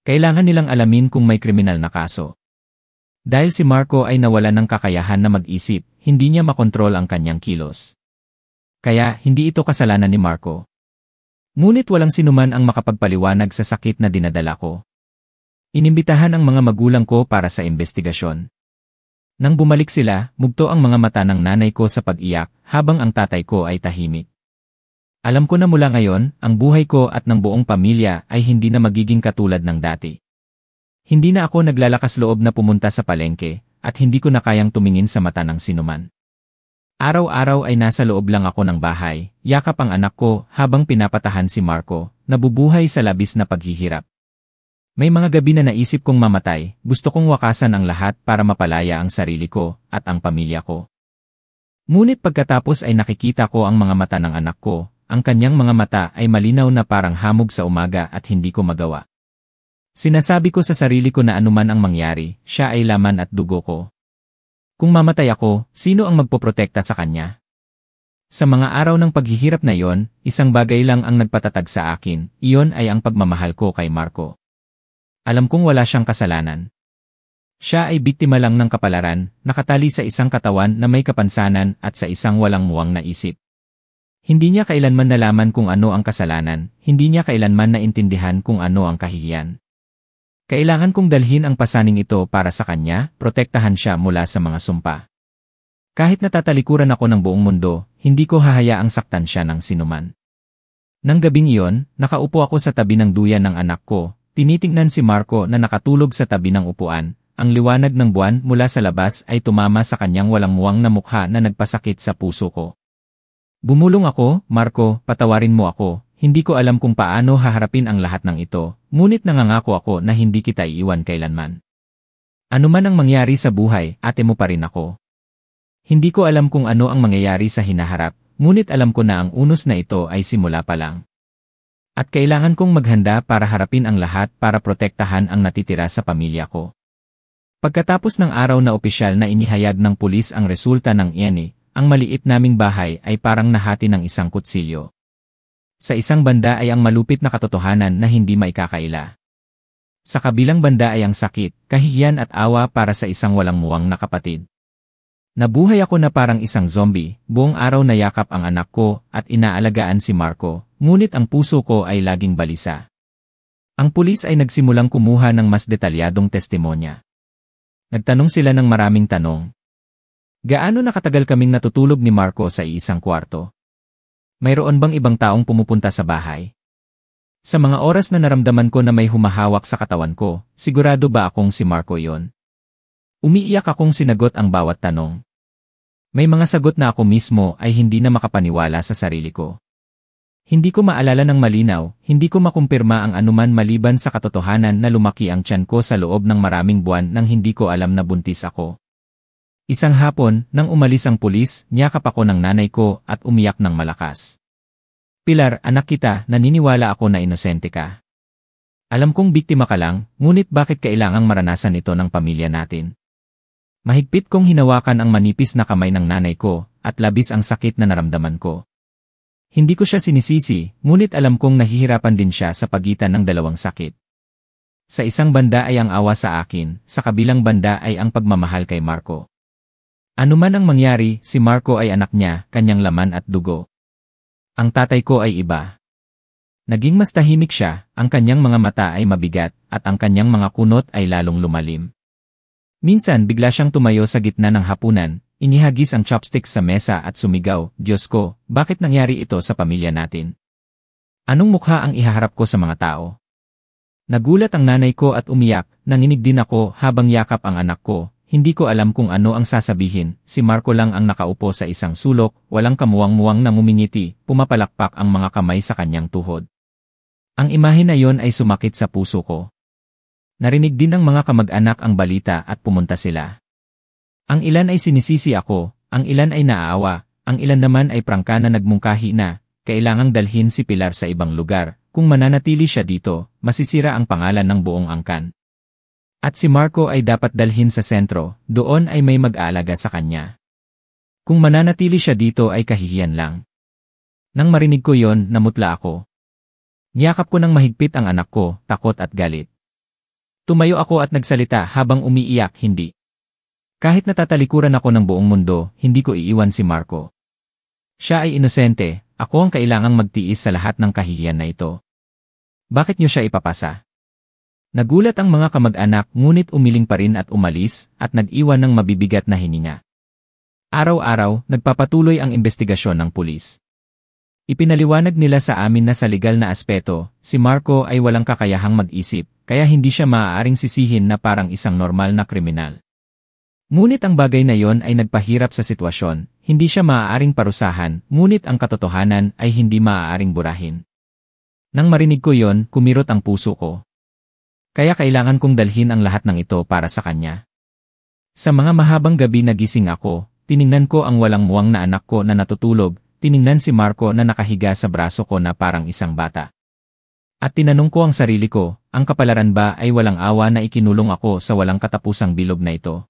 Kailangan nilang alamin kung may kriminal na kaso. Dahil si Marco ay nawalan ng kakayahan na mag-isip, hindi niya makontrol ang kanyang kilos. Kaya, hindi ito kasalanan ni Marco. Ngunit walang sinuman ang makapagpaliwanag sa sakit na dinadala ko. Inimbitahan ang mga magulang ko para sa investigasyon. Nang bumalik sila, mugto ang mga mata ng nanay ko sa pag-iyak, habang ang tatay ko ay tahimik. Alam ko na mula ngayon, ang buhay ko at ng buong pamilya ay hindi na magiging katulad ng dati. Hindi na ako naglalakas loob na pumunta sa palengke, at hindi ko na kayang tumingin sa mata ng sinuman. Araw-araw ay nasa loob lang ako ng bahay, yakap ang anak ko habang pinapatahan si Marco, nabubuhay sa labis na paghihirap. May mga gabi na naisip kong mamatay, gusto kong wakasan ang lahat para mapalaya ang sarili ko at ang pamilya ko. Ngunit pagkatapos ay nakikita ko ang mga mata ng anak ko, ang kanyang mga mata ay malinaw na parang hamog sa umaga at hindi ko magawa. Sinasabi ko sa sarili ko na anuman ang mangyari, siya ay laman at dugo ko. Kung mamatay ako, sino ang magpoprotekta sa kanya? Sa mga araw ng paghihirap na iyon, isang bagay lang ang nagpatatag sa akin, iyon ay ang pagmamahal ko kay Marco. Alam kong wala siyang kasalanan. Siya ay biktima lang ng kapalaran, nakatali sa isang katawan na may kapansanan at sa isang walang muwang na isip. Hindi niya kailanman nalaman kung ano ang kasalanan, hindi niya kailanman naintindihan kung ano ang kahihiyan. Kailangan kong dalhin ang pasaning ito para sa kanya, protektahan siya mula sa mga sumpa. Kahit natatalikuran ako ng buong mundo, hindi ko hahayaang saktan siya ng sinuman. Nang gabing iyon, nakaupo ako sa tabi ng duyan ng anak ko. Tinitingnan si Marco na nakatulog sa tabi ng upuan, ang liwanag ng buwan mula sa labas ay tumama sa kanyang walang muwang na mukha na nagpasakit sa puso ko. Bumulong ako, Marco, patawarin mo ako, hindi ko alam kung paano haharapin ang lahat ng ito, ngunit nangangako ako na hindi kita iiwan kailanman. Ano man ang mangyari sa buhay, ate mo pa rin ako. Hindi ko alam kung ano ang mangyayari sa hinaharap, ngunit alam ko na ang unos na ito ay simula pa lang. At kailangan kong maghanda para harapin ang lahat para protektahan ang natitira sa pamilya ko. Pagkatapos ng araw na opisyal na inihayag ng pulis ang resulta ng iyan, ang maliit naming bahay ay parang nahati ng isang kutsilyo. Sa isang banda ay ang malupit na katotohanan na hindi maikakaila. Sa kabilang banda ay ang sakit, kahihiyan at awa para sa isang walang muwang na kapatid. Nabuhay ako na parang isang zombie, buong araw na yakap ang anak ko at inaalagaan si Marco, ngunit ang puso ko ay laging balisa. Ang pulis ay nagsimulang kumuha ng mas detalyadong testimonya. Nagtanong sila ng maraming tanong. Gaano nakatagal kaming natutulog ni Marco sa iisang kwarto? Mayroon bang ibang taong pumupunta sa bahay? Sa mga oras na naramdaman ko na may humahawak sa katawan ko, sigurado ba akong si Marco yon? Umiiyak akong sinagot ang bawat tanong. May mga sagot na ako mismo ay hindi na makapaniwala sa sarili ko. Hindi ko maalala ng malinaw, hindi ko makumpirma ang anuman maliban sa katotohanan na lumaki ang tiyan ko sa loob ng maraming buwan nang hindi ko alam na buntis ako. Isang hapon, nang umalis ang pulis, niyakap ako ng nanay ko at umiyak ng malakas. Pilar, anak kita, naniniwala ako na inosente ka. Alam kong biktima ka lang, ngunit bakit kailangang maranasan ito ng pamilya natin? Mahigpit kong hinawakan ang manipis na kamay ng nanay ko, at labis ang sakit na naramdaman ko. Hindi ko siya sinisisi, ngunit alam kong nahihirapan din siya sa pagitan ng dalawang sakit. Sa isang banda ay ang awa sa akin, sa kabilang banda ay ang pagmamahal kay Marco. Ano man ang mangyari, si Marco ay anak niya, kanyang laman at dugo. Ang tatay ko ay iba. Naging mas tahimik siya, ang kanyang mga mata ay mabigat, at ang kanyang mga kunot ay lalong lumalim. Minsan bigla siyang tumayo sa gitna ng hapunan, inihagis ang chopsticks sa mesa at sumigaw, Diyos ko, bakit nangyari ito sa pamilya natin? Anong mukha ang ihaharap ko sa mga tao? Nagulat ang nanay ko at umiyak, nanginig din ako habang yakap ang anak ko. Hindi ko alam kung ano ang sasabihin, si Marco lang ang nakaupo sa isang sulok, walang kamuwang-muwang na ngumingiti, pumapalakpak ang mga kamay sa kanyang tuhod. Ang imahe na yon ay sumakit sa puso ko. Narinig din ng mga kamag-anak ang balita at pumunta sila. Ang ilan ay sinisisi ako, ang ilan ay naaawa, ang ilan naman ay prangka na nagmungkahi na, kailangang dalhin si Pilar sa ibang lugar, kung mananatili siya dito, masisira ang pangalan ng buong angkan. At si Marco ay dapat dalhin sa sentro, doon ay may mag-aalaga sa kanya. Kung mananatili siya dito ay kahihiyan lang. Nang marinig ko yon, namutla ako. Niyakap ko ng mahigpit ang anak ko, takot at galit. Tumayo ako at nagsalita habang umiiyak, hindi. Kahit natatalikuran ako ng buong mundo, hindi ko iiwan si Marco. Siya ay inosente, ako ang kailangang magtiis sa lahat ng kahihiyan na ito. Bakit niyo siya ipapasa? Nagulat ang mga kamag-anak ngunit umiling pa rin at umalis at nag-iwan ng mabibigat na hininga. Araw-araw, nagpapatuloy ang investigasyon ng pulis. Ipinaliwanag nila sa amin na sa legal na aspeto, si Marco ay walang kakayahang mag-isip, kaya hindi siya maaaring sisihin na parang isang normal na kriminal. Ngunit ang bagay na yon ay nagpahirap sa sitwasyon, hindi siya maaaring parusahan, ngunit ang katotohanan ay hindi maaaring burahin. Nang marinig ko yon, kumirot ang puso ko. Kaya kailangan kong dalhin ang lahat ng ito para sa kanya. Sa mga mahabang gabi nagising ako, tiningnan ko ang walang muwang na anak ko na natutulog, tiningnan si Marco na nakahiga sa braso ko na parang isang bata. At tinanong ko ang sarili ko, ang kapalaran ba ay walang awa na ikinulong ako sa walang katapusang bilog na ito?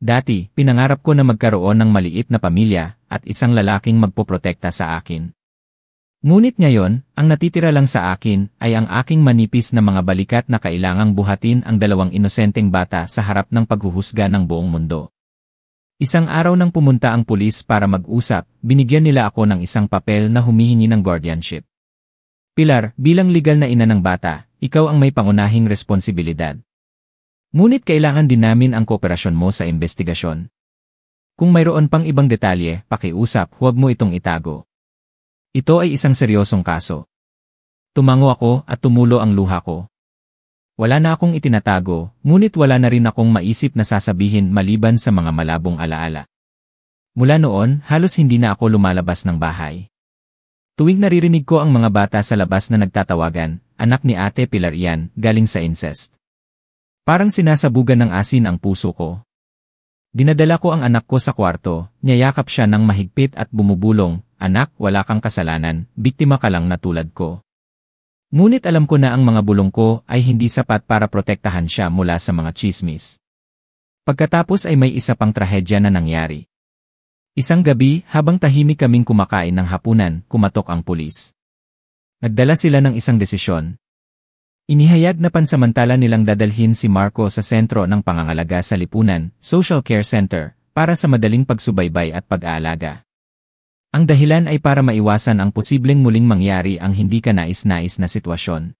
Dati, pinangarap ko na magkaroon ng maliit na pamilya at isang lalaking magpoprotekta sa akin. Ngunit ngayon, ang natitira lang sa akin ay ang aking manipis na mga balikat na kailangang buhatin ang dalawang inosenteng bata sa harap ng paghuhusga ng buong mundo. Isang araw nang pumunta ang pulis para mag-usap, binigyan nila ako ng isang papel na humihingi ng guardianship. Pilar, bilang legal na ina ng bata, ikaw ang may pangunahing responsibilidad. Ngunit kailangan din namin ang kooperasyon mo sa investigasyon. Kung mayroon pang ibang detalye, pakiusap, huwag mo itong itago. Ito ay isang seryosong kaso. Tumango ako at tumulo ang luha ko. Wala na akong itinatago, ngunit wala na rin akong maisip na sasabihin maliban sa mga malabong alaala. Mula noon, halos hindi na ako lumalabas ng bahay. Tuwing naririnig ko ang mga bata sa labas na nagtatawagan, anak ni Ate Pilar yan, galing sa incest. Parang sinasabugan ng asin ang puso ko. Dinadala ko ang anak ko sa kwarto, niyayakap siya ng mahigpit at bumubulong, anak, wala kang kasalanan, biktima ka lang na tulad ko. Ngunit alam ko na ang mga bulong ko ay hindi sapat para protektahan siya mula sa mga tsismis. Pagkatapos ay may isa pang trahedya na nangyari. Isang gabi, habang tahimik kaming kumakain ng hapunan, kumatok ang pulis. Nagdala sila ng isang desisyon. Inihayag na pansamantala nilang dadalhin si Marco sa sentro ng pangangalaga sa lipunan, Social Care Center, para sa madaling pagsubaybay at pag-aalaga. Ang dahilan ay para maiwasan ang posibleng muling mangyari ang hindi kanais-nais na sitwasyon.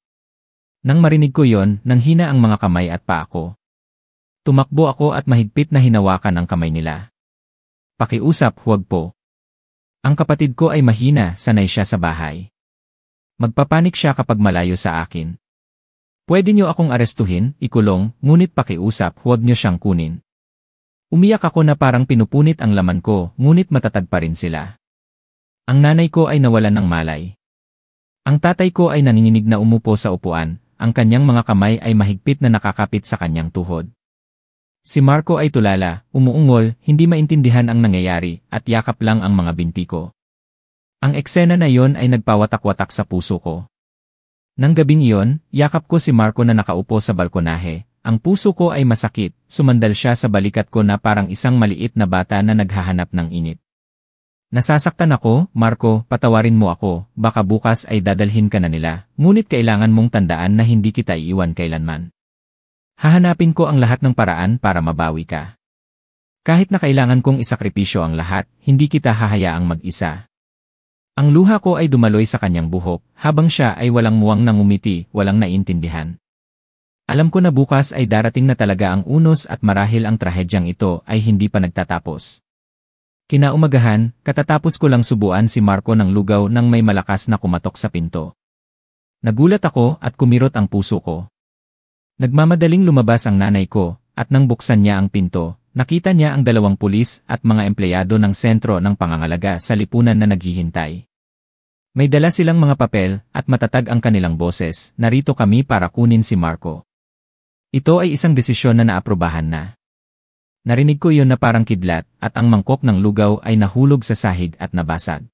Nang marinig ko yon, nanghina ang mga kamay at paa ko. Tumakbo ako at mahigpit na hinawakan ang kamay nila. Pakiusap, huwag po. Ang kapatid ko ay mahina, sanay siya sa bahay. Magpapanik siya kapag malayo sa akin. Pwede niyo akong arestuhin, ikulong, ngunit pakiusap, huwag niyo siyang kunin. Umiyak ako na parang pinupunit ang laman ko, ngunit matatag pa rin sila. Ang nanay ko ay nawalan ng malay. Ang tatay ko ay nanginginig na umupo sa upuan, ang kanyang mga kamay ay mahigpit na nakakapit sa kanyang tuhod. Si Marco ay tulala, umuungol, hindi maintindihan ang nangyayari, at yakap lang ang mga binti ko. Ang eksena na iyon ay nagpawatak-watak sa puso ko. Nang gabing iyon, yakap ko si Marco na nakaupo sa balkonahe. Ang puso ko ay masakit, sumandal siya sa balikat ko na parang isang maliit na bata na naghahanap ng init. Nasasaktan ako, Marco, patawarin mo ako, baka bukas ay dadalhin ka na nila, ngunit kailangan mong tandaan na hindi kita iiwan kailanman. Hahanapin ko ang lahat ng paraan para mabawi ka. Kahit na kailangan kong isakripisyo ang lahat, hindi kita hahayaang mag-isa. Ang luha ko ay dumaloy sa kanyang buhok, habang siya ay walang muwang nangumiti, walang naintindihan. Alam ko na bukas ay darating na talaga ang unos at marahil ang trahedyang ito ay hindi pa nagtatapos. Kinaumagahan, katatapos ko lang subuan si Marco ng lugaw nang may malakas na kumatok sa pinto. Nagulat ako at kumirot ang puso ko. Nagmamadaling lumabas ang nanay ko, at nang buksan niya ang pinto, nakita niya ang 2 pulis at mga empleyado ng sentro ng pangangalaga sa lipunan na naghihintay. May dala silang mga papel, at matatag ang kanilang boses, narito kami para kunin si Marco. Ito ay isang desisyon na naaprubahan na. Narinig ko iyon na parang kidlat, at ang mangkok ng lugaw ay nahulog sa sahig at nabasag.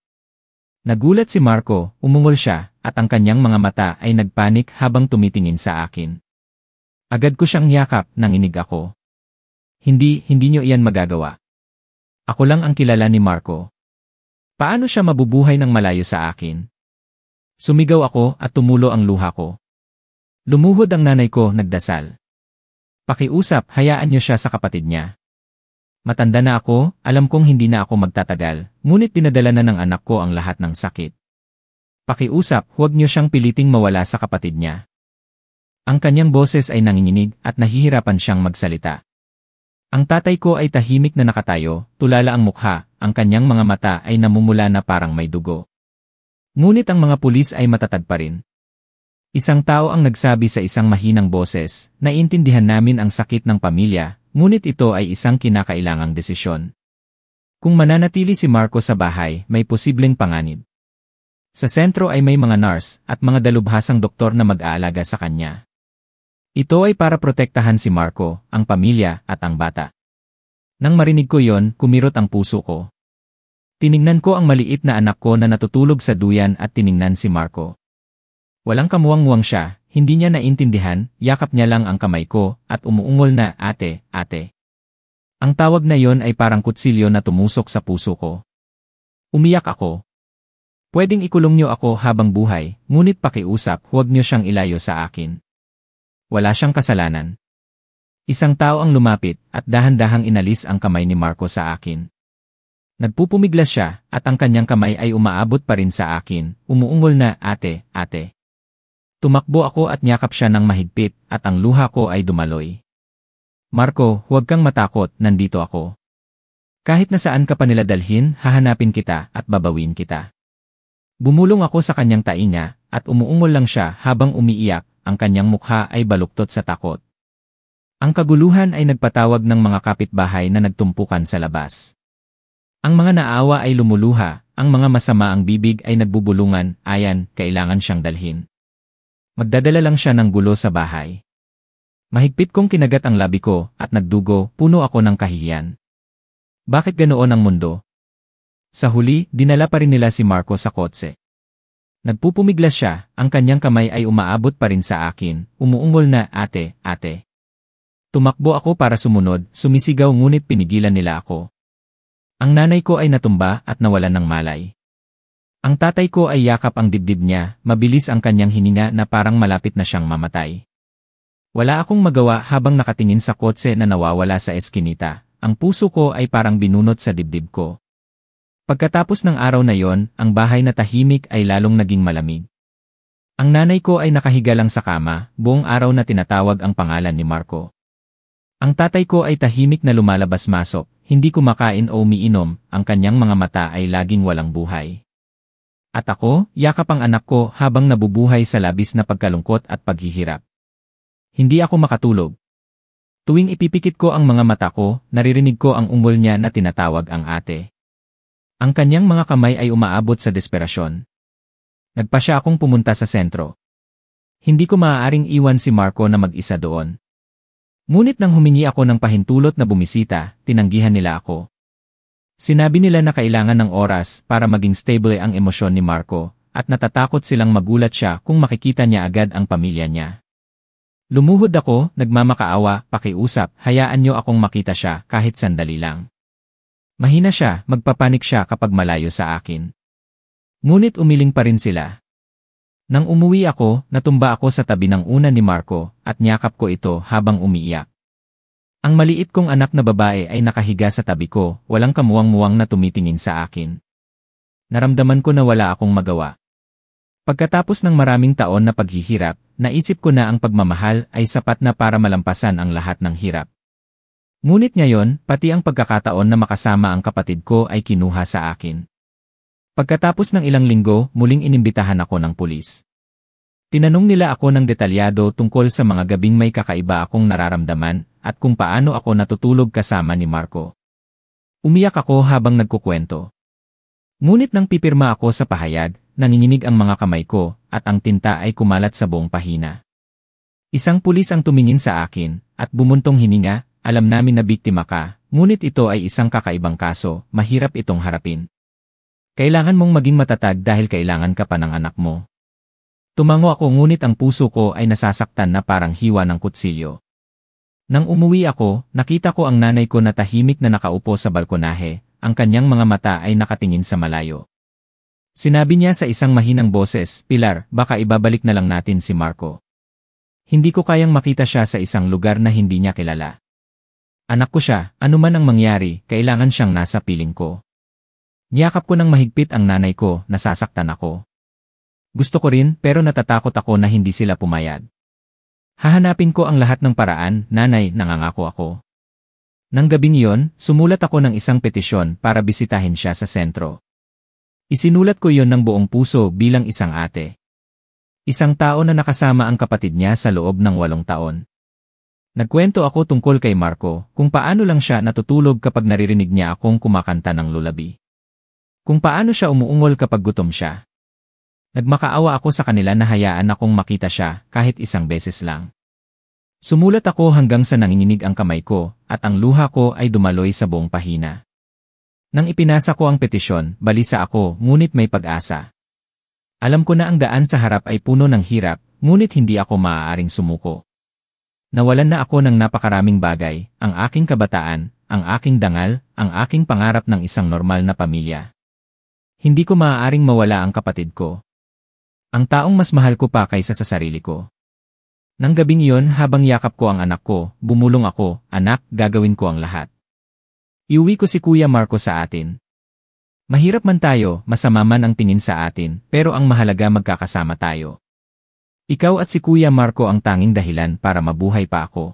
Nagulat si Marco, umungol siya, at ang kanyang mga mata ay nagpanik habang tumitingin sa akin. Agad ko siyang yakap, nanginig ako. Hindi niyo iyan magagawa. Ako lang ang kilala ni Marco. Paano siya mabubuhay ng malayo sa akin? Sumigaw ako at tumulo ang luha ko. Lumuhod ang nanay ko, nagdasal. Pakiusap, hayaan niyo siya sa kapatid niya. Matanda na ako, alam kong hindi na ako magtatagal, ngunit dinadala na ng anak ko ang lahat ng sakit. Pakiusap, huwag niyo siyang piliting mawala sa kapatid niya. Ang kanyang boses ay nanginginig at nahihirapan siyang magsalita. Ang tatay ko ay tahimik na nakatayo, tulala ang mukha, ang kanyang mga mata ay namumula na parang may dugo. Ngunit ang mga pulis ay matatag pa rin. Isang tao ang nagsabi sa isang mahinang boses, naiintindihan namin ang sakit ng pamilya, ngunit ito ay isang kinakailangang desisyon. Kung mananatili si Marco sa bahay, may posibleng panganib. Sa sentro ay may mga nurse at mga dalubhasang doktor na mag-aalaga sa kanya. Ito ay para protektahan si Marco, ang pamilya at ang bata. Nang marinig ko yon, kumirot ang puso ko. Tiningnan ko ang maliit na anak ko na natutulog sa duyan at tiningnan si Marco. Walang kamuwang-muwang siya, hindi niya naintindihan, yakap niya lang ang kamay ko at umuungol na ate, ate. Ang tawag na yon ay parang kutsilyo na tumusok sa puso ko. Umiyak ako. Pwedeng ikulong niyo ako habang buhay, ngunit pakiusap, huwag niyo siyang ilayo sa akin. Wala siyang kasalanan. Isang tao ang lumapit at dahan-dahang inalis ang kamay ni Marco sa akin. Nagpupumiglas siya at ang kanyang kamay ay umaabot pa rin sa akin, umuungol na ate, ate. Tumakbo ako at niyakap siya ng mahigpit at ang luha ko ay dumaloy. Marco, huwag kang matakot, nandito ako. Kahit na saan ka pa nila dalhin, hahanapin kita at babawin kita. Bumulong ako sa kanyang tainga at umuungol lang siya habang umiiyak. Ang kanyang mukha ay baluktot sa takot. Ang kaguluhan ay nagpatawag ng mga kapitbahay na nagtumpukan sa labas. Ang mga naawa ay lumuluha, ang mga masama ang bibig ay nagbubulungan, ayan, kailangan siyang dalhin. Magdadala lang siya ng gulo sa bahay. Mahigpit kong kinagat ang labi ko at nagdugo, puno ako ng kahihiyan. Bakit ganoon ang mundo? Sa huli, dinala pa rin nila si Marco sa kotse. Nagpupumiglas siya, ang kanyang kamay ay umaabot pa rin sa akin, umuungol na ate, ate. Tumakbo ako para sumunod, sumisigaw ngunit pinigilan nila ako. Ang nanay ko ay natumba at nawalan ng malay. Ang tatay ko ay yakap ang dibdib niya, mabilis ang kanyang hininga na parang malapit na siyang mamatay. Wala akong magawa habang nakatingin sa kotse na nawawala sa eskinita, ang puso ko ay parang binunot sa dibdib ko. Pagkatapos ng araw na yon, ang bahay na tahimik ay lalong naging malamig. Ang nanay ko ay nakahiga lang sa kama, buong araw na tinatawag ang pangalan ni Marco. Ang tatay ko ay tahimik na lumalabas-masok, hindi kumakain o umiinom, ang kanyang mga mata ay laging walang buhay. At ako, yakap ang anak ko habang nabubuhay sa labis na pagkalungkot at paghihirap. Hindi ako makatulog. Tuwing ipipikit ko ang mga mata ko, naririnig ko ang ungol niya na tinatawag ang ate. Ang kanyang mga kamay ay umaabot sa desperasyon. Nagpa siya akong pumunta sa sentro. Hindi ko maaaring iwan si Marco na mag-isa doon. Ngunit nang humingi ako ng pahintulot na bumisita, tinanggihan nila ako. Sinabi nila na kailangan ng oras para maging stable ang emosyon ni Marco, at natatakot silang magulat siya kung makikita niya agad ang pamilya niya. Lumuhod ako, nagmamakaawa, pakiusap, hayaan niyo akong makita siya kahit sandali lang. Mahina siya, magpapanik siya kapag malayo sa akin. Ngunit umiling pa rin sila. Nang umuwi ako, natumba ako sa tabi ng una ni Marco at niyakap ko ito habang umiiyak. Ang maliit kong anak na babae ay nakahiga sa tabi ko, walang kamuwang-muwang na tumitingin sa akin. Naramdaman ko na wala akong magawa. Pagkatapos ng maraming taon na paghihirap, naisip ko na ang pagmamahal ay sapat na para malampasan ang lahat ng hirap. Ngunit ngayon, pati ang pagkakataon na makasama ang kapatid ko ay kinuha sa akin. Pagkatapos ng ilang linggo, muling inimbitahan ako ng pulis. Tinanong nila ako ng detalyado tungkol sa mga gabing may kakaiba akong nararamdaman at kung paano ako natutulog kasama ni Marco. Umiyak ako habang nagkukwento. Ngunit nang pipirma ako sa pahayag, nanginginig ang mga kamay ko at ang tinta ay kumalat sa buong pahina. Isang pulis ang tumingin sa akin at bumuntong hininga, alam namin na biktima ka, ngunit ito ay isang kakaibang kaso, mahirap itong harapin. Kailangan mong maging matatag dahil kailangan ka pa ng anak mo. Tumango ako ngunit ang puso ko ay nasasaktan na parang hiwa ng kutsilyo. Nang umuwi ako, nakita ko ang nanay ko na tahimik na nakaupo sa balkonahe, ang kanyang mga mata ay nakatingin sa malayo. Sinabi niya sa isang mahinang boses, "Pilar, baka ibabalik na lang natin si Marco. Hindi ko kayang makita siya sa isang lugar na hindi niya kilala. Anak ko siya, anuman ang mangyari, kailangan siyang nasa piling ko." Niyakap ko ng mahigpit ang nanay ko, nasasaktan ako. Gusto ko rin pero natatakot ako na hindi sila pumayag. Hahanapin ko ang lahat ng paraan, nanay, nangangako ako. Nang gabing iyon, sumulat ako ng isang petisyon para bisitahin siya sa sentro. Isinulat ko iyon ng buong puso bilang isang ate. Isang tao na nakasama ang kapatid niya sa loob ng 8 taon. Nagkwento ako tungkol kay Marco, kung paano lang siya natutulog kapag naririnig niya akong kumakanta ng lullaby. Kung paano siya umuungol kapag gutom siya. Nagmakaawa ako sa kanila na hayaan akong makita siya kahit isang beses lang. Sumulat ako hanggang sa nanginginig ang kamay ko at ang luha ko ay dumaloy sa buong pahina. Nang ipinasa ko ang petisyon, balisa ako ngunit may pag-asa. Alam ko na ang daan sa harap ay puno ng hirap, ngunit hindi ako maaaring sumuko. Nawalan na ako ng napakaraming bagay, ang aking kabataan, ang aking dangal, ang aking pangarap ng isang normal na pamilya. Hindi ko maaaring mawala ang kapatid ko. Ang taong mas mahal ko pa kaysa sa sarili ko. Nang gabing iyon habang yakap ko ang anak ko, bumulong ako, "Anak, gagawin ko ang lahat. Iuwi ko si Kuya Marco sa atin. Mahirap man tayo, masama man ang tingin sa atin, pero ang mahalaga magkakasama tayo. Ikaw at si Kuya Marco ang tanging dahilan para mabuhay pa ako."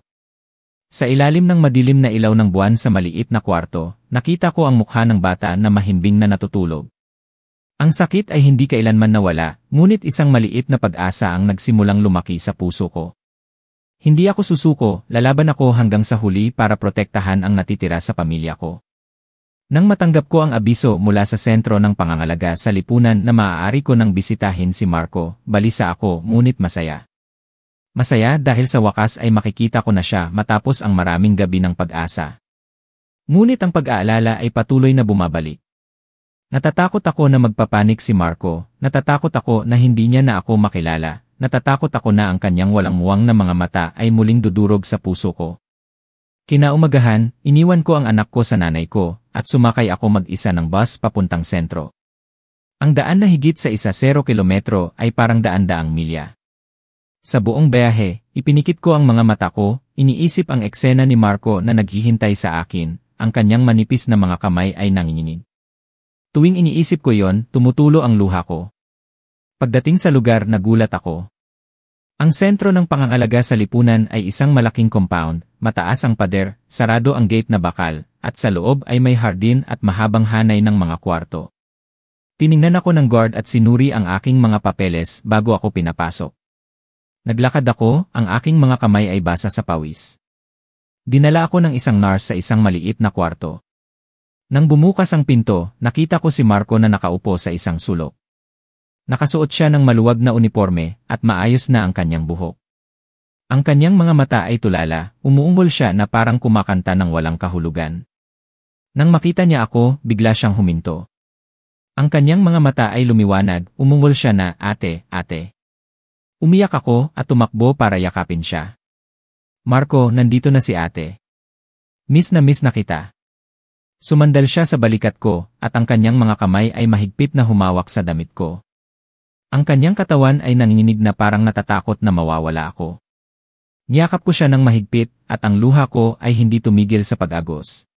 Sa ilalim ng madilim na ilaw ng buwan sa maliit na kwarto, nakita ko ang mukha ng bata na mahimbing na natutulog. Ang sakit ay hindi kailanman nawala, ngunit isang maliit na pag-asa ang nagsimulang lumaki sa puso ko. Hindi ako susuko, lalaban ako hanggang sa huli para protektahan ang natitira sa pamilya ko. Nang matanggap ko ang abiso mula sa sentro ng pangangalaga sa lipunan na maaari ko nang bisitahin si Marco, balisa ako ngunit masaya. Masaya dahil sa wakas ay makikita ko na siya matapos ang maraming gabi ng pag-asa. Ngunit ang pag-aalala ay patuloy na bumabalik. Natatakot ako na magpapanik si Marco, natatakot ako na hindi niya na ako makilala, natatakot ako na ang kanyang walang-muwang na mga mata ay muling dudurog sa puso ko. Kinaumagahan, iniwan ko ang anak ko sa nanay ko, at sumakay ako mag-isa ng bus papuntang sentro. Ang daan na higit sa 10 kilometro ay parang daan-daang milya. Sa buong biyahe, ipinikit ko ang mga mata ko, iniisip ang eksena ni Marco na naghihintay sa akin, ang kanyang manipis na mga kamay ay nanginginig. Tuwing iniisip ko yon, tumutulo ang luha ko. Pagdating sa lugar, nagulat ako. Ang sentro ng pangangalaga sa lipunan ay isang malaking compound, mataas ang pader, sarado ang gate na bakal, at sa loob ay may hardin at mahabang hanay ng mga kwarto. Tiningnan ako ng guard at sinuri ang aking mga papeles bago ako pinapasok. Naglakad ako, ang aking mga kamay ay basa sa pawis. Dinala ako ng isang nurse sa isang maliit na kwarto. Nang bumukas ang pinto, nakita ko si Marco na nakaupo sa isang sulok. Nakasuot siya ng maluwag na uniforme at maayos na ang kanyang buhok. Ang kanyang mga mata ay tulala, umuungol siya na parang kumakanta ng walang kahulugan. Nang makita niya ako, bigla siyang huminto. Ang kanyang mga mata ay lumiwanag, umungol siya na, "Ate, ate." Umiyak ako at tumakbo para yakapin siya. "Marco, nandito na si ate. Miss na kita." Sumandal siya sa balikat ko at ang kanyang mga kamay ay mahigpit na humawak sa damit ko. Ang kanyang katawan ay nanginginig na parang natatakot na mawawala ako. Niyakap ko siya ng mahigpit at ang luha ko ay hindi tumigil sa pag-agos.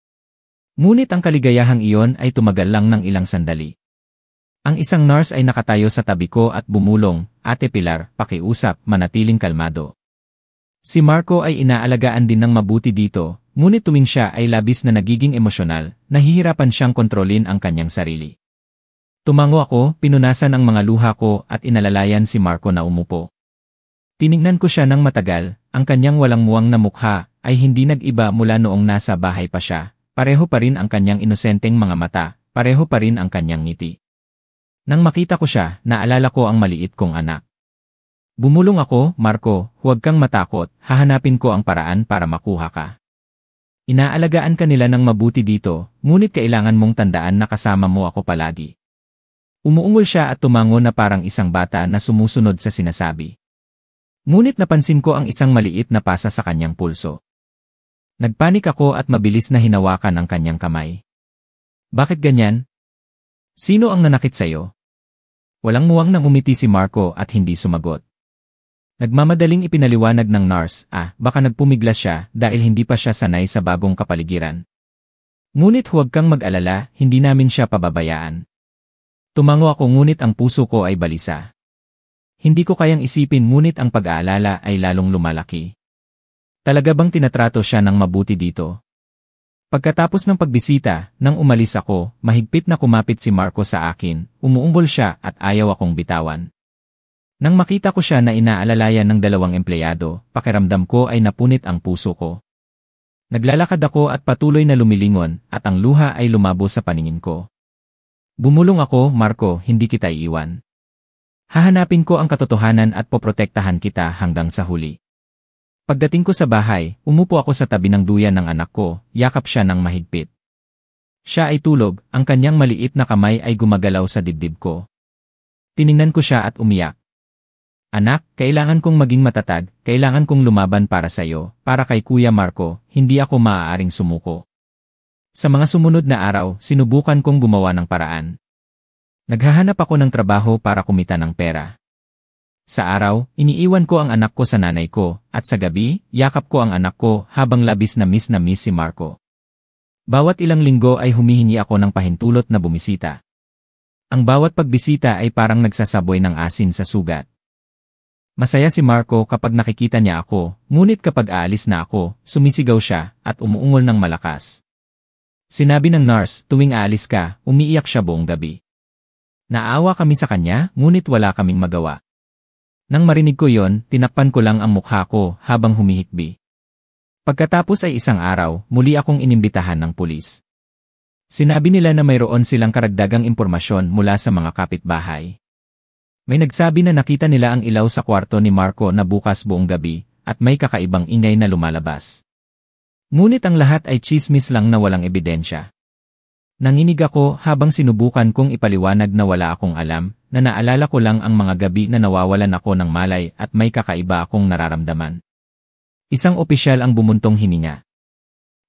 Ngunit ang kaligayahang iyon ay tumagal lang ng ilang sandali. Ang isang nurse ay nakatayo sa tabi ko at bumulong, "Ate Pilar, pakiusap, manatiling kalmado." Si Marco ay inaalagaan din ng mabuti dito, ngunit tuwing siya ay labis na nagiging emosyonal, nahihirapan siyang kontrolin ang kanyang sarili. Tumango ako, pinunasan ang mga luha ko at inalalayan si Marco na umupo. Tinignan ko siya ng matagal, ang kanyang walang muwang na mukha ay hindi nag-iba mula noong nasa bahay pa siya. Pareho pa rin ang kanyang inosenteng mga mata, pareho pa rin ang kanyang ngiti. Nang makita ko siya, naalala ko ang maliit kong anak. Bumulong ako, "Marco, huwag kang matakot, hahanapin ko ang paraan para makuha ka. Inaalagaan ka nila ng mabuti dito, ngunit kailangan mong tandaan na kasama mo ako palagi." Umuungol siya at tumango na parang isang bata na sumusunod sa sinasabi. Ngunit napansin ko ang isang maliit na pasa sa kanyang pulso. Nagpanik ako at mabilis na hinawakan ang kanyang kamay. "Bakit ganyan? Sino ang nanakit sa'yo?" Walang muwang nang umiti si Marco at hindi sumagot. Nagmamadaling ipinaliwanag ng nurse, baka nagpumiglas siya dahil hindi pa siya sanay sa bagong kapaligiran. Ngunit huwag kang mag-alala, hindi namin siya pababayaan. Tumango ako ngunit ang puso ko ay balisa. Hindi ko kayang isipin ngunit ang pag-aalala ay lalong lumalaki. Talaga bang tinatrato siya ng mabuti dito? Pagkatapos ng pagbisita, nang umalis ako, mahigpit na kumapit si Marco sa akin, umuumbol siya at ayaw akong bitawan. Nang makita ko siya na inaalalayan ng dalawang empleyado, pakiramdam ko ay napunit ang puso ko. Naglalakad ako at patuloy na lumilingon at ang luha ay lumabo sa paningin ko. Bumulong ako, "Marco, hindi kita iiwan. Hahanapin ko ang katotohanan at poprotektahan kita hanggang sa huli." Pagdating ko sa bahay, umupo ako sa tabi ng duyan ng anak ko, yakap siya ng mahigpit. Siya ay tulog, ang kanyang maliit na kamay ay gumagalaw sa dibdib ko. Tiningnan ko siya at umiyak. "Anak, kailangan kong maging matatag, kailangan kong lumaban para sa'yo, para kay Kuya Marco, hindi ako maaaring sumuko." Sa mga sumunod na araw, sinubukan kong gumawa ng paraan. Naghahanap ako ng trabaho para kumita ng pera. Sa araw, iniiwan ko ang anak ko sa nanay ko, at sa gabi, yakap ko ang anak ko habang labis na miss si Marco. Bawat ilang linggo ay humihingi ako ng pahintulot na bumisita. Ang bawat pagbisita ay parang nagsasaboy ng asin sa sugat. Masaya si Marco kapag nakikita niya ako, ngunit kapag aalis na ako, sumisigaw siya at umuungol ng malakas. Sinabi ng nurse, tuwing aalis ka, umiiyak siya buong gabi. Naawa kami sa kanya, ngunit wala kaming magawa. Nang marinig ko yon, tinakpan ko lang ang mukha ko habang humihikbi. Pagkatapos ay isang araw, muli akong inimbitahan ng pulis. Sinabi nila na mayroon silang karagdagang impormasyon mula sa mga kapitbahay. May nagsabi na nakita nila ang ilaw sa kwarto ni Marco na bukas buong gabi, at may kakaibang ingay na lumalabas. Ngunit ang lahat ay tsismis lang na walang ebidensya. Nanginig ako habang sinubukan kong ipaliwanag na wala akong alam, na naalala ko lang ang mga gabi na nawawalan ako ng malay at may kakaiba akong nararamdaman. Isang opisyal ang bumuntong hininga.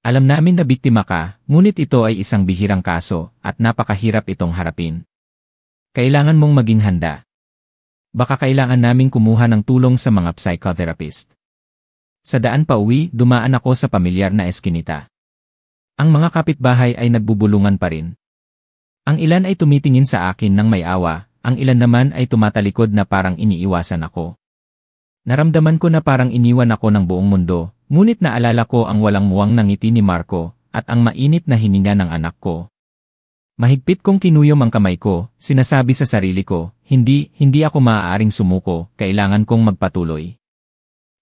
"Alam namin na biktima ka, ngunit ito ay isang bihirang kaso at napakahirap itong harapin. Kailangan mong maging handa. Baka kailangan naming kumuha ng tulong sa mga psychotherapist." Sa daan pa uwi, dumaan ako sa pamilyar na eskinita. Ang mga kapitbahay ay nagbubulungan pa rin. Ang ilan ay tumitingin sa akin ng may awa, ang ilan naman ay tumatalikod na parang iniiwasan ako. Naramdaman ko na parang iniwan ako ng buong mundo, ngunit naalala ko ang walang muwang na ngiti ni Marco, at ang mainit na hininga ng anak ko. Mahigpit kong kinuyom ang kamay ko, sinasabi sa sarili ko, hindi ako maaaring sumuko, kailangan kong magpatuloy.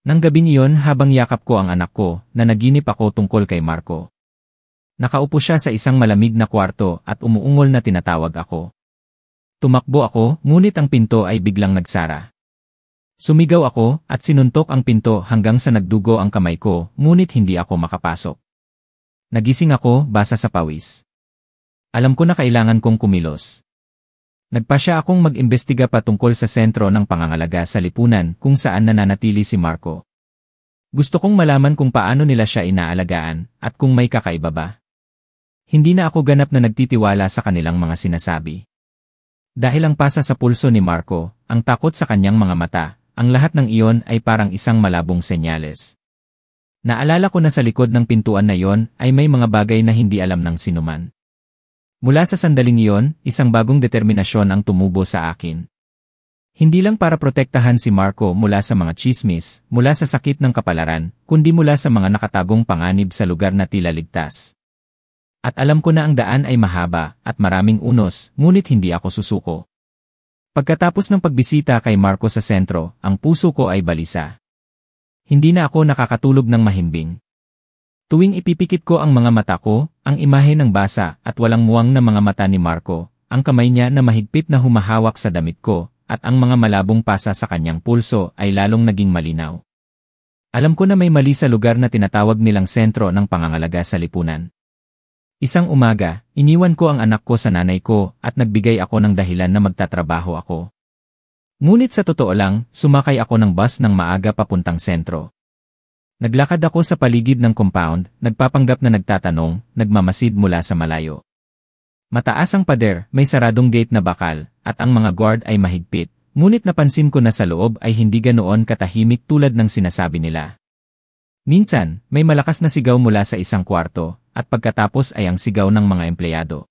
Nang gabing iyon habang yakap ko ang anak ko, nanaginip ako tungkol kay Marco. Nakaupo siya sa isang malamig na kwarto at umuungol na tinatawag ako. Tumakbo ako, ngunit ang pinto ay biglang nagsara. Sumigaw ako at sinuntok ang pinto hanggang sa nagdugo ang kamay ko, ngunit hindi ako makapasok. Nagising ako basa sa pawis. Alam ko na kailangan kong kumilos. Nagpasya akong mag-imbestiga patungkol sa sentro ng pangangalaga sa lipunan kung saan nananatili si Marco. Gusto kong malaman kung paano nila siya inaalagaan at kung may kakaiba ba. Hindi na ako ganap na nagtitiwala sa kanilang mga sinasabi. Dahil ang pasa sa pulso ni Marco, ang takot sa kanyang mga mata, ang lahat ng iyon ay parang isang malabong senyales. Naalala ko na sa likod ng pintuan na iyon ay may mga bagay na hindi alam ng sinuman. Mula sa sandaling iyon, isang bagong determinasyon ang tumubo sa akin. Hindi lang para protektahan si Marco mula sa mga tsismis, mula sa sakit ng kapalaran, kundi mula sa mga nakatagong panganib sa lugar na tila ligtas. At alam ko na ang daan ay mahaba at maraming unos, ngunit hindi ako susuko. Pagkatapos ng pagbisita kay Marco sa sentro, ang puso ko ay balisa. Hindi na ako nakakatulog ng mahimbing. Tuwing ipipikit ko ang mga mata ko, ang imahe ng basa at walang muwang na mga mata ni Marco, ang kamay niya na mahigpit na humahawak sa damit ko, at ang mga malabong pasa sa kanyang pulso ay lalong naging malinaw. Alam ko na may mali sa lugar na tinatawag nilang sentro ng pangangalaga sa lipunan. Isang umaga, iniwan ko ang anak ko sa nanay ko at nagbigay ako ng dahilan na magtatrabaho ako. Ngunit sa totoo lang, sumakay ako ng bus ng maaga papuntang sentro. Naglakad ako sa paligid ng compound, nagpapanggap na nagtatanong, nagmamasid mula sa malayo. Mataas ang pader, may saradong gate na bakal, at ang mga guard ay mahigpit, ngunit napansin ko na sa loob ay hindi ganoon katahimik tulad ng sinasabi nila. Minsan, may malakas na sigaw mula sa isang kwarto, at pagkatapos ay ang sigaw ng mga empleyado.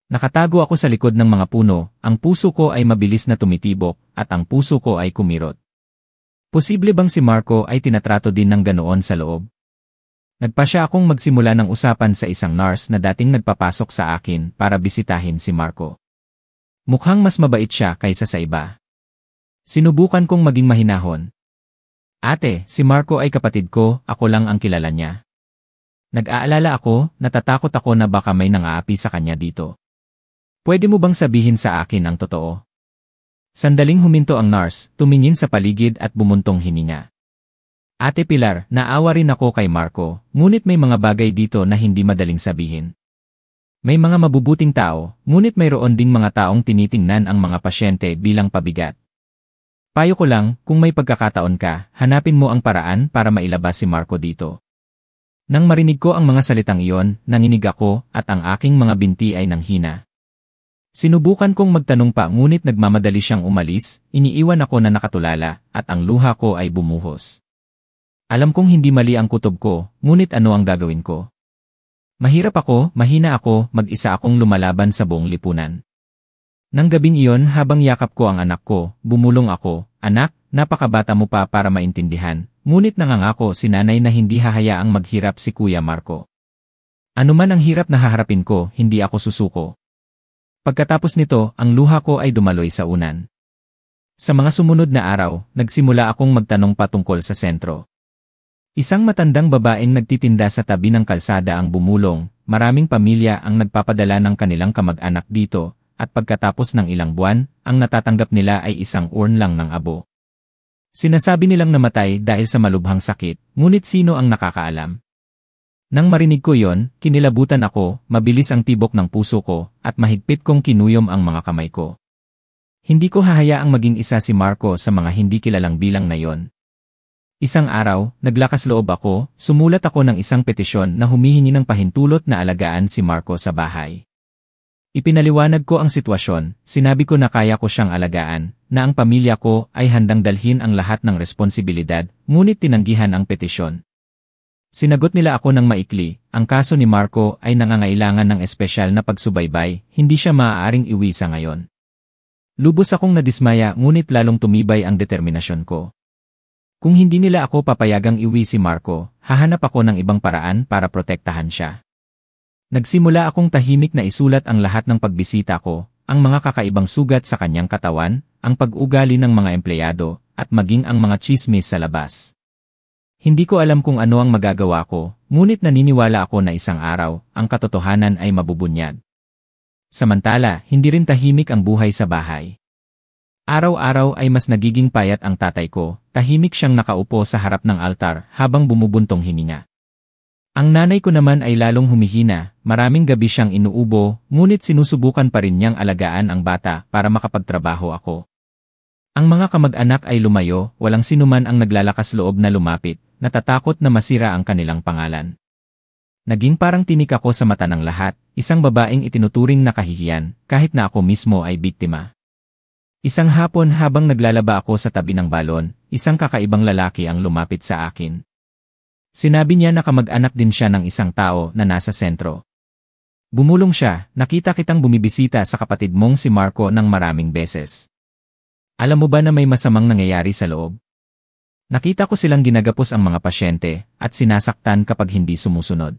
Nakatago ako sa likod ng mga puno, ang puso ko ay mabilis na tumitibok, at ang puso ko ay kumirot. Posible bang si Marco ay tinatrato din ng ganoon sa loob? Nagpasya akong magsimula ng usapan sa isang nurse na dating nagpapasok sa akin para bisitahin si Marco. Mukhang mas mabait siya kaysa sa iba. Sinubukan kong maging mahinahon. Ate, si Marco ay kapatid ko, ako lang ang kilala niya. Nag-aalala ako, natatakot ako na baka may nang-aapi sa kanya dito. Pwede mo bang sabihin sa akin ang totoo? Sandaling huminto ang nurse, tumingin sa paligid at bumuntong hininga. Ate Pilar, naawa rin ako kay Marco, ngunit may mga bagay dito na hindi madaling sabihin. May mga mabubuting tao, ngunit mayroon ding mga taong tinitingnan ang mga pasyente bilang pabigat. Payo ko lang, kung may pagkakataon ka, hanapin mo ang paraan para mailabas si Marco dito. Nang marinig ko ang mga salitang iyon, nanginig ako at ang aking mga binti ay nanghina. Sinubukan kong magtanong pa ngunit nagmamadali siyang umalis, iniiwan ako na nakatulala at ang luha ko ay bumuhos. Alam kong hindi mali ang kutob ko, ngunit ano ang gagawin ko? Mahirap ako, mahina ako, mag-isa akong lumalaban sa buong lipunan. Nang gabing iyon habang yakap ko ang anak ko, bumulong ako, anak, napakabata mo pa para maintindihan. Ngunit nangangako si nanay na hindi hahayaang maghirap si Kuya Marco. Ano man ang hirap na haharapin ko, hindi ako susuko. Pagkatapos nito, ang luha ko ay dumaloy sa unan. Sa mga sumunod na araw, nagsimula akong magtanong patungkol sa sentro. Isang matandang babaeng nagtitinda sa tabi ng kalsada ang bumulong, maraming pamilya ang nagpapadala ng kanilang kamag-anak dito, at pagkatapos ng ilang buwan, ang natatanggap nila ay isang urn lang ng abo. Sinasabi nilang namatay dahil sa malubhang sakit, ngunit sino ang nakakaalam? Nang marinig ko yon, kinilabutan ako, mabilis ang tibok ng puso ko, at mahigpit kong kinuyom ang mga kamay ko. Hindi ko hahayaang maging isa si Marco sa mga hindi kilalang bilang na yon. Isang araw, naglakas loob ako, sumulat ako ng isang petisyon na humihingi ng pahintulot na alagaan si Marco sa bahay. Ipinaliwanag ko ang sitwasyon, sinabi ko na kaya ko siyang alagaan, na ang pamilya ko ay handang dalhin ang lahat ng responsibilidad, ngunit tinanggihan ang petisyon. Sinagot nila ako ng maikli, ang kaso ni Marco ay nangangailangan ng espesyal na pagsubaybay, hindi siya maaaring iwi sa ngayon. Lubos akong nadismaya ngunit lalong tumibay ang determinasyon ko. Kung hindi nila ako papayagang iuwi si Marco, hahanap ako ng ibang paraan para protektahan siya. Nagsimula akong tahimik na isulat ang lahat ng pagbisita ko, ang mga kakaibang sugat sa kanyang katawan, ang pag-ugali ng mga empleyado, at maging ang mga tsismis sa labas. Hindi ko alam kung ano ang magagawa ko, ngunit naniniwala ako na isang araw, ang katotohanan ay mabubunyag. Samantala, hindi rin tahimik ang buhay sa bahay. Araw-araw ay mas nagiging payat ang tatay ko, tahimik siyang nakaupo sa harap ng altar habang bumubuntong hininga. Ang nanay ko naman ay lalong humihina, maraming gabi siyang inuubo, ngunit sinusubukan pa rin niyang alagaan ang bata para makapagtrabaho ako. Ang mga kamag-anak ay lumayo, walang sinuman ang naglalakas loob na lumapit, natatakot na masira ang kanilang pangalan. Naging parang tinik ako sa mata ng lahat, isang babaeng itinuturing na kahihiyan, kahit na ako mismo ay biktima. Isang hapon habang naglalaba ako sa tabi ng balon, isang kakaibang lalaki ang lumapit sa akin. Sinabi niya na kamag-anak din siya ng isang tao na nasa sentro. Bumulong siya, nakita kitang bumibisita sa kapatid mong si Marco ng maraming beses. Alam mo ba na may masamang nangyayari sa loob? Nakita ko silang ginagapos ang mga pasyente at sinasaktan kapag hindi sumusunod.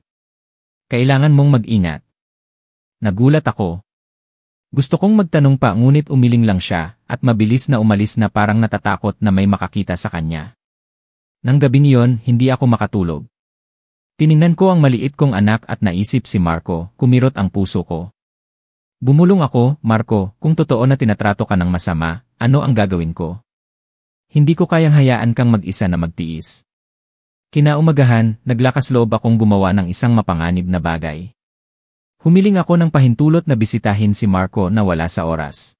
Kailangan mong mag-ingat. Nagulat ako. Gusto kong magtanong pa ngunit umiling lang siya at mabilis na umalis na parang natatakot na may makakita sa kanya. Nang gabing iyon, hindi ako makatulog. Tiningnan ko ang maliit kong anak at naisip si Marco, kumirot ang puso ko. Bumulong ako, Marco, kung totoo na tinatrato ka ng masama, ano ang gagawin ko? Hindi ko kayang hayaan kang mag-isa na magtiis. Kinaumagahan, naglakas loob akong gumawa ng isang mapanganib na bagay. Humiling ako ng pahintulot na bisitahin si Marco na wala sa oras.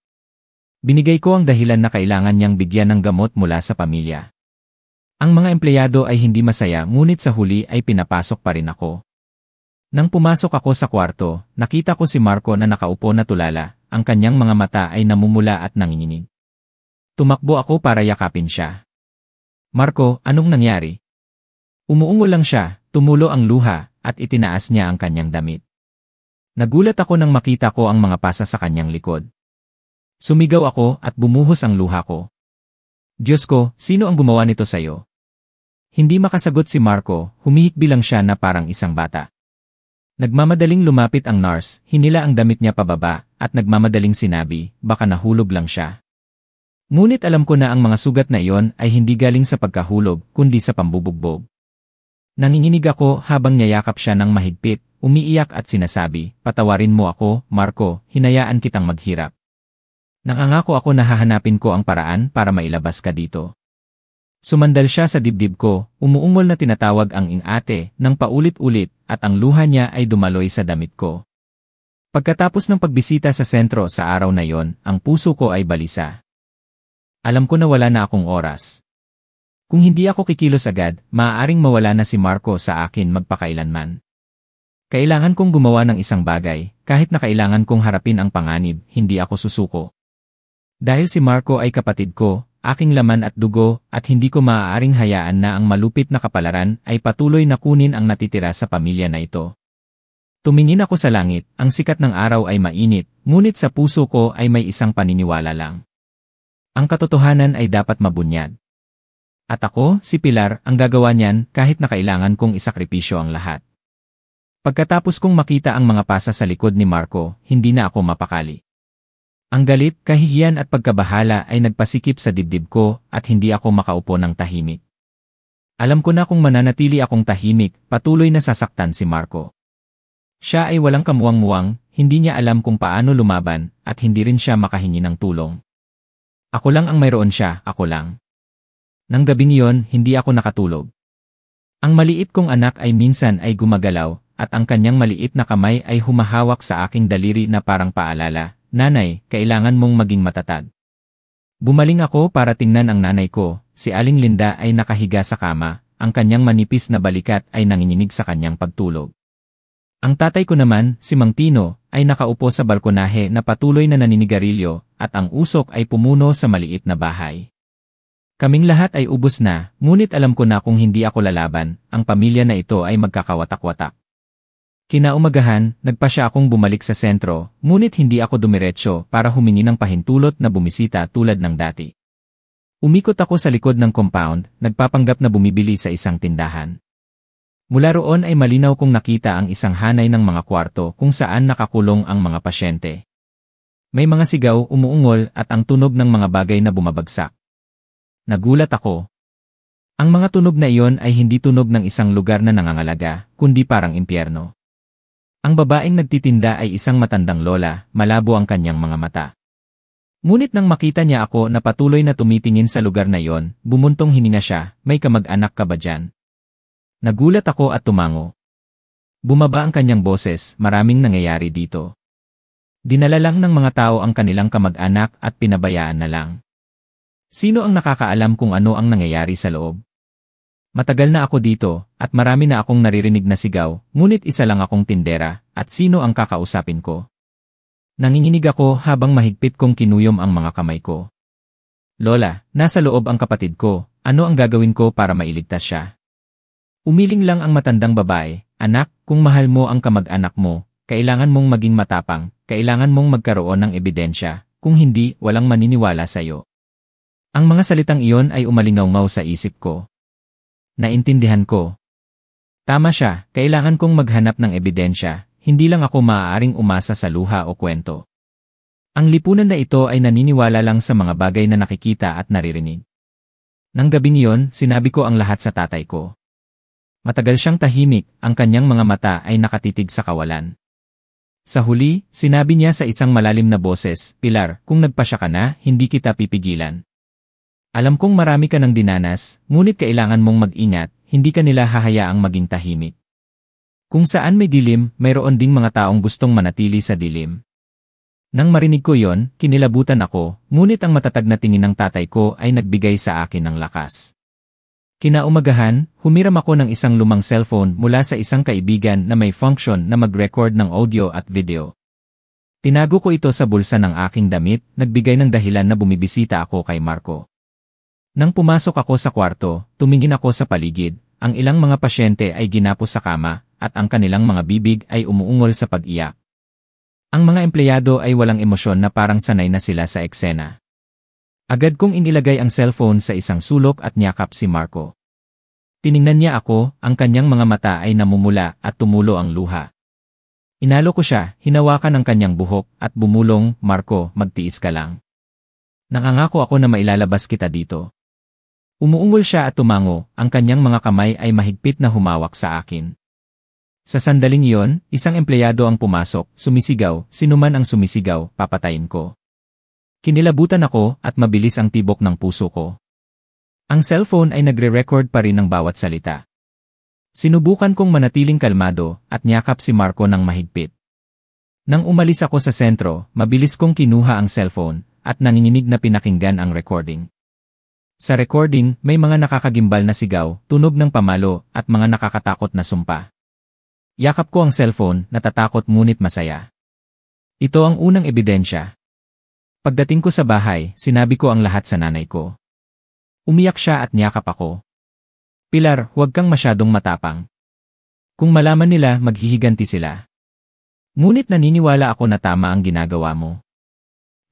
Binigay ko ang dahilan na kailangan niyang bigyan ng gamot mula sa pamilya. Ang mga empleyado ay hindi masaya ngunit sa huli ay pinapasok pa rin ako. Nang pumasok ako sa kwarto, nakita ko si Marco na nakaupo na tulala, ang kanyang mga mata ay namumula at nanginginig. Tumakbo ako para yakapin siya. Marco, anong nangyari? Umuungol lang siya, tumulo ang luha, at itinaas niya ang kanyang damit. Nagulat ako nang makita ko ang mga pasa sa kanyang likod. Sumigaw ako at bumuhos ang luha ko. Diyos ko, sino ang gumawa nito sa'yo? Hindi makasagot si Marco, humihikbi lang siya na parang isang bata. Nagmamadaling lumapit ang nurse, hinila ang damit niya pababa, at nagmamadaling sinabi, baka nahulog lang siya. Ngunit alam ko na ang mga sugat na iyon ay hindi galing sa pagkahulog, kundi sa pambubugbog. Nanginginig ako habang niyayakap siya ng mahigpit, umiiyak at sinasabi, patawarin mo ako, Marco, hinayaan kitang maghirap. Nangangako ako na hahanapin ko ang paraan para mailabas ka dito. Sumandal siya sa dibdib ko, umuungol na tinatawag ang ing-ate, ng paulit-ulit, at ang luha niya ay dumaloy sa damit ko. Pagkatapos ng pagbisita sa sentro sa araw na yon, ang puso ko ay balisa. Alam ko na wala na akong oras. Kung hindi ako kikilos agad, maaaring mawala na si Marco sa akin magpakailanman. Kailangan kong gumawa ng isang bagay, kahit na kailangan kong harapin ang panganib, hindi ako susuko. Dahil si Marco ay kapatid ko, aking laman at dugo, at hindi ko maaaring hayaan na ang malupit na kapalaran ay patuloy na kunin ang natitira sa pamilya na ito. Tumingin ako sa langit, ang sikat ng araw ay mainit, ngunit sa puso ko ay may isang paniniwala lang. Ang katotohanan ay dapat mabunyag. At ako, si Pilar, ang gagawa niyan kahit na kailangan kong isakripisyo ang lahat. Pagkatapos kong makita ang mga pasa sa likod ni Marco, hindi na ako mapakali. Ang galit, kahihiyan at pagkabahala ay nagpasikip sa dibdib ko at hindi ako makaupo ng tahimik. Alam ko na kung mananatili akong tahimik, patuloy na sasaktan si Marco. Siya ay walang kamuwang-muwang, hindi niya alam kung paano lumaban at hindi rin siya makahingi ng tulong. Ako lang ang mayroon siya, ako lang. Nang gabing iyon, hindi ako nakatulog. Ang maliit kong anak ay minsan ay gumagalaw, at ang kanyang maliit na kamay ay humahawak sa aking daliri na parang paalala, Nanay, kailangan mong maging matatag. Bumaling ako para tingnan ang nanay ko, si Aling Linda ay nakahiga sa kama, ang kanyang manipis na balikat ay nanginginig sa kanyang pagtulog. Ang tatay ko naman, si Mang Tino, ay nakaupo sa balkonahe na patuloy na naninigarilyo, at ang usok ay pumuno sa maliit na bahay. Kaming lahat ay ubos na, ngunit alam ko na kung hindi ako lalaban, ang pamilya na ito ay magkakawatak-watak. Kinaumagahan, nagpasya akong bumalik sa sentro, ngunit hindi ako dumiretso para humingi ng pahintulot na bumisita tulad ng dati. Umikot ako sa likod ng compound, nagpapanggap na bumibili sa isang tindahan. Mula roon ay malinaw kong nakita ang isang hanay ng mga kwarto kung saan nakakulong ang mga pasyente. May mga sigaw, umuungol at ang tunog ng mga bagay na bumabagsak. Nagulat ako. Ang mga tunog na iyon ay hindi tunog ng isang lugar na nangangalaga, kundi parang impyerno. Ang babaeng nagtitinda ay isang matandang lola, malabo ang kanyang mga mata. Ngunit nang makita niya ako na patuloy na tumitingin sa lugar na iyon, bumuntong hininga siya, may kamag-anak ka ba dyan? Nagulat ako at tumango. Bumaba ang kanyang boses, maraming nangyayari dito. Dinala lang ng mga tao ang kanilang kamag-anak at pinabayaan na lang. Sino ang nakakaalam kung ano ang nangyayari sa loob? Matagal na ako dito, at marami na akong naririnig na sigaw, ngunit isa lang akong tindera, at sino ang kakausapin ko? Nanginginig ako habang mahigpit kong kinuyom ang mga kamay ko. Lola, nasa loob ang kapatid ko, ano ang gagawin ko para mailigtas siya? Umiling lang ang matandang babae, anak, kung mahal mo ang kamag-anak mo, kailangan mong maging matapang, kailangan mong magkaroon ng ebidensya, kung hindi, walang maniniwala sa iyo. Ang mga salitang iyon ay umalingaw-ngaw sa isip ko. Naintindihan ko. Tama siya, kailangan kong maghanap ng ebidensya, hindi lang ako maaaring umasa sa luha o kwento. Ang lipunan na ito ay naniniwala lang sa mga bagay na nakikita at naririnig. Nang gabing iyon, sinabi ko ang lahat sa tatay ko. Matagal siyang tahimik, ang kanyang mga mata ay nakatitig sa kawalan. Sa huli, sinabi niya sa isang malalim na boses, Pilar, kung nagpasya ka na, hindi kita pipigilan. Alam kong marami ka ng dinanas, ngunit kailangan mong mag-ingat, hindi ka nila hahayaang maging tahimik. Kung saan may dilim, mayroon ding mga taong gustong manatili sa dilim. Nang marinig ko yon, kinilabutan ako, ngunit ang matatag na tingin ng tatay ko ay nagbigay sa akin ng lakas. Kinaumagahan, humiram ako ng isang lumang cellphone mula sa isang kaibigan na may function na mag-record ng audio at video. Tinago ko ito sa bulsa ng aking damit, nagbigay ng dahilan na bumibisita ako kay Marco. Nang pumasok ako sa kwarto, tumingin ako sa paligid, ang ilang mga pasyente ay ginapos sa kama, at ang kanilang mga bibig ay umuungol sa pag-iyak. Ang mga empleyado ay walang emosyon na parang sanay na sila sa eksena. Agad kong inilagay ang cellphone sa isang sulok at niyakap si Marco. Tiningnan niya ako, ang kanyang mga mata ay namumula at tumulo ang luha. Inalo ko siya, hinawakan ang kanyang buhok at bumulong, Marco, magtiis ka lang. Nangangako ako na mailalabas kita dito. Umuungol siya at tumango, ang kanyang mga kamay ay mahigpit na humawak sa akin. Sa sandaling iyon, isang empleyado ang pumasok, sumisigaw, sinuman ang sumisigaw, papatayin ko. Kinilabutan ako at mabilis ang tibok ng puso ko. Ang cellphone ay nagre-record pa rin ng bawat salita. Sinubukan kong manatiling kalmado at niyakap si Marco ng mahigpit. Nang umalis ako sa sentro, mabilis kong kinuha ang cellphone at nanginginig na pinakinggan ang recording. Sa recording, may mga nakakagimbal na sigaw, tunog ng pamalo at mga nakakatakot na sumpa. Yakap ko ang cellphone, natatakot ngunit masaya. Ito ang unang ebidensya. Pagdating ko sa bahay, sinabi ko ang lahat sa nanay ko. Umiyak siya at niyakap ako. Pilar, huwag kang masyadong matapang. Kung malaman nila, maghihiganti sila. Ngunit naniniwala ako na tama ang ginagawa mo.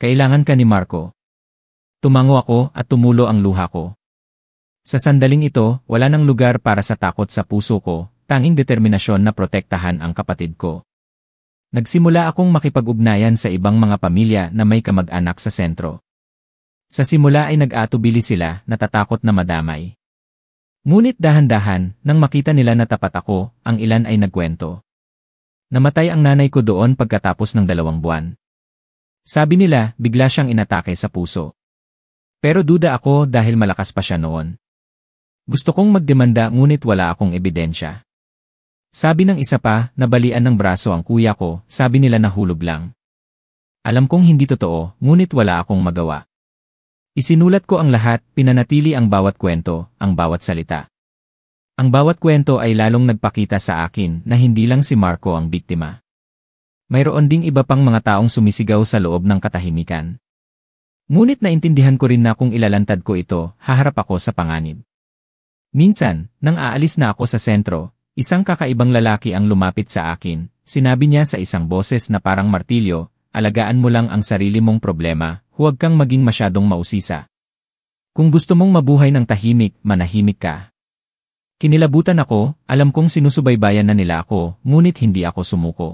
Kailangan ka ni Marco. Tumango ako at tumulo ang luha ko. Sa sandaling ito, wala nang lugar para sa takot sa puso ko, tanging determinasyon na protektahan ang kapatid ko. Nagsimula akong makipag-ugnayan sa ibang mga pamilya na may kamag-anak sa sentro. Sa simula ay nag-atubili sila, natatakot na madamay. Ngunit dahan-dahan, nang makita nila na tapat ako, ang ilan ay nagkwento. Namatay ang nanay ko doon pagkatapos ng 2 buwan. Sabi nila, bigla siyang inatake sa puso. Pero duda ako dahil malakas pa siya noon. Gusto kong magdemanda ngunit wala akong ebidensya. Sabi ng isa pa, nabalian ng braso ang kuya ko, sabi nila nahulog lang. Alam kong hindi totoo, ngunit wala akong magawa. Isinulat ko ang lahat, pinanatili ang bawat kwento, ang bawat salita. Ang bawat kwento ay lalong nagpakita sa akin na hindi lang si Marco ang biktima. Mayroon ding iba pang mga taong sumisigaw sa loob ng katahimikan. Ngunit naintindihan ko rin na kung ilalantad ko ito, haharap ako sa panganib. Minsan, nang aalis na ako sa sentro, isang kakaibang lalaki ang lumapit sa akin, sinabi niya sa isang boses na parang martilyo, alagaan mo lang ang sarili mong problema, huwag kang maging masyadong mausisa. Kung gusto mong mabuhay ng tahimik, manahimik ka. Kinilabutan ako, alam kong sinusubaybayan na nila ako, ngunit hindi ako sumuko.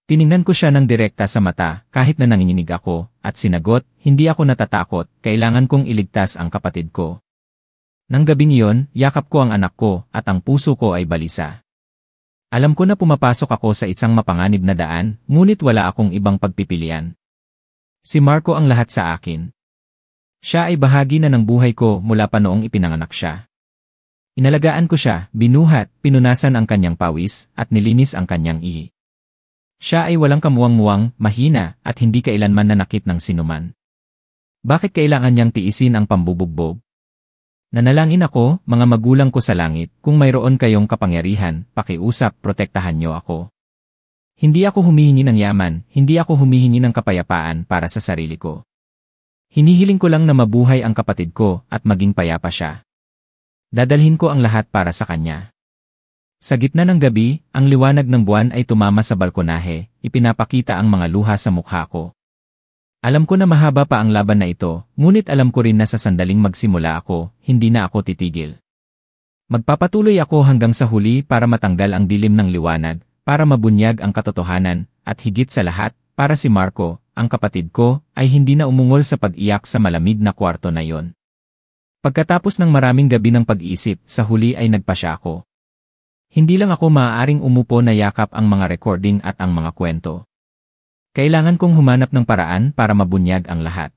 Tiningnan ko siya ng direkta sa mata, kahit na nanginginig ako, at sinagot, hindi ako natatakot, kailangan kong iligtas ang kapatid ko. Nang gabing iyon, yakap ko ang anak ko, at ang puso ko ay balisa. Alam ko na pumapasok ako sa isang mapanganib na daan, ngunit wala akong ibang pagpipilian. Si Marco ang lahat sa akin. Siya ay bahagi na ng buhay ko mula pa noong ipinanganak siya. Inalagaan ko siya, binuhat, pinunasan ang kanyang pawis, at nilinis ang kanyang ihi. Siya ay walang kamuwang-muwang, mahina, at hindi kailanman nanakit ng sinuman. Bakit kailangan niyang tiisin ang pambubugbog? Nanalangin ako, mga magulang ko sa langit, kung mayroon kayong kapangyarihan, pakiusap, protektahan niyo ako. Hindi ako humihingi ng yaman, hindi ako humihingi ng kapayapaan para sa sarili ko. Hinihiling ko lang na mabuhay ang kapatid ko at maging payapa siya. Dadalhin ko ang lahat para sa kanya. Sa gitna ng gabi, ang liwanag ng buwan ay tumama sa balkonahe, ipinapakita ang mga luha sa mukha ko. Alam ko na mahaba pa ang laban na ito, ngunit alam ko rin na sa sandaling magsimula ako, hindi na ako titigil. Magpapatuloy ako hanggang sa huli para matanggal ang dilim ng liwanag, para mabunyag ang katotohanan, at higit sa lahat, para si Marco, ang kapatid ko, ay hindi na umungol sa pag-iyak sa malamig na kwarto na yon. Pagkatapos ng maraming gabi ng pag-iisip, sa huli ay nagpasya ako. Hindi lang ako maaaring umupo na yakap ang mga recording at ang mga kwento. Kailangan kong humanap ng paraan para mabunyag ang lahat.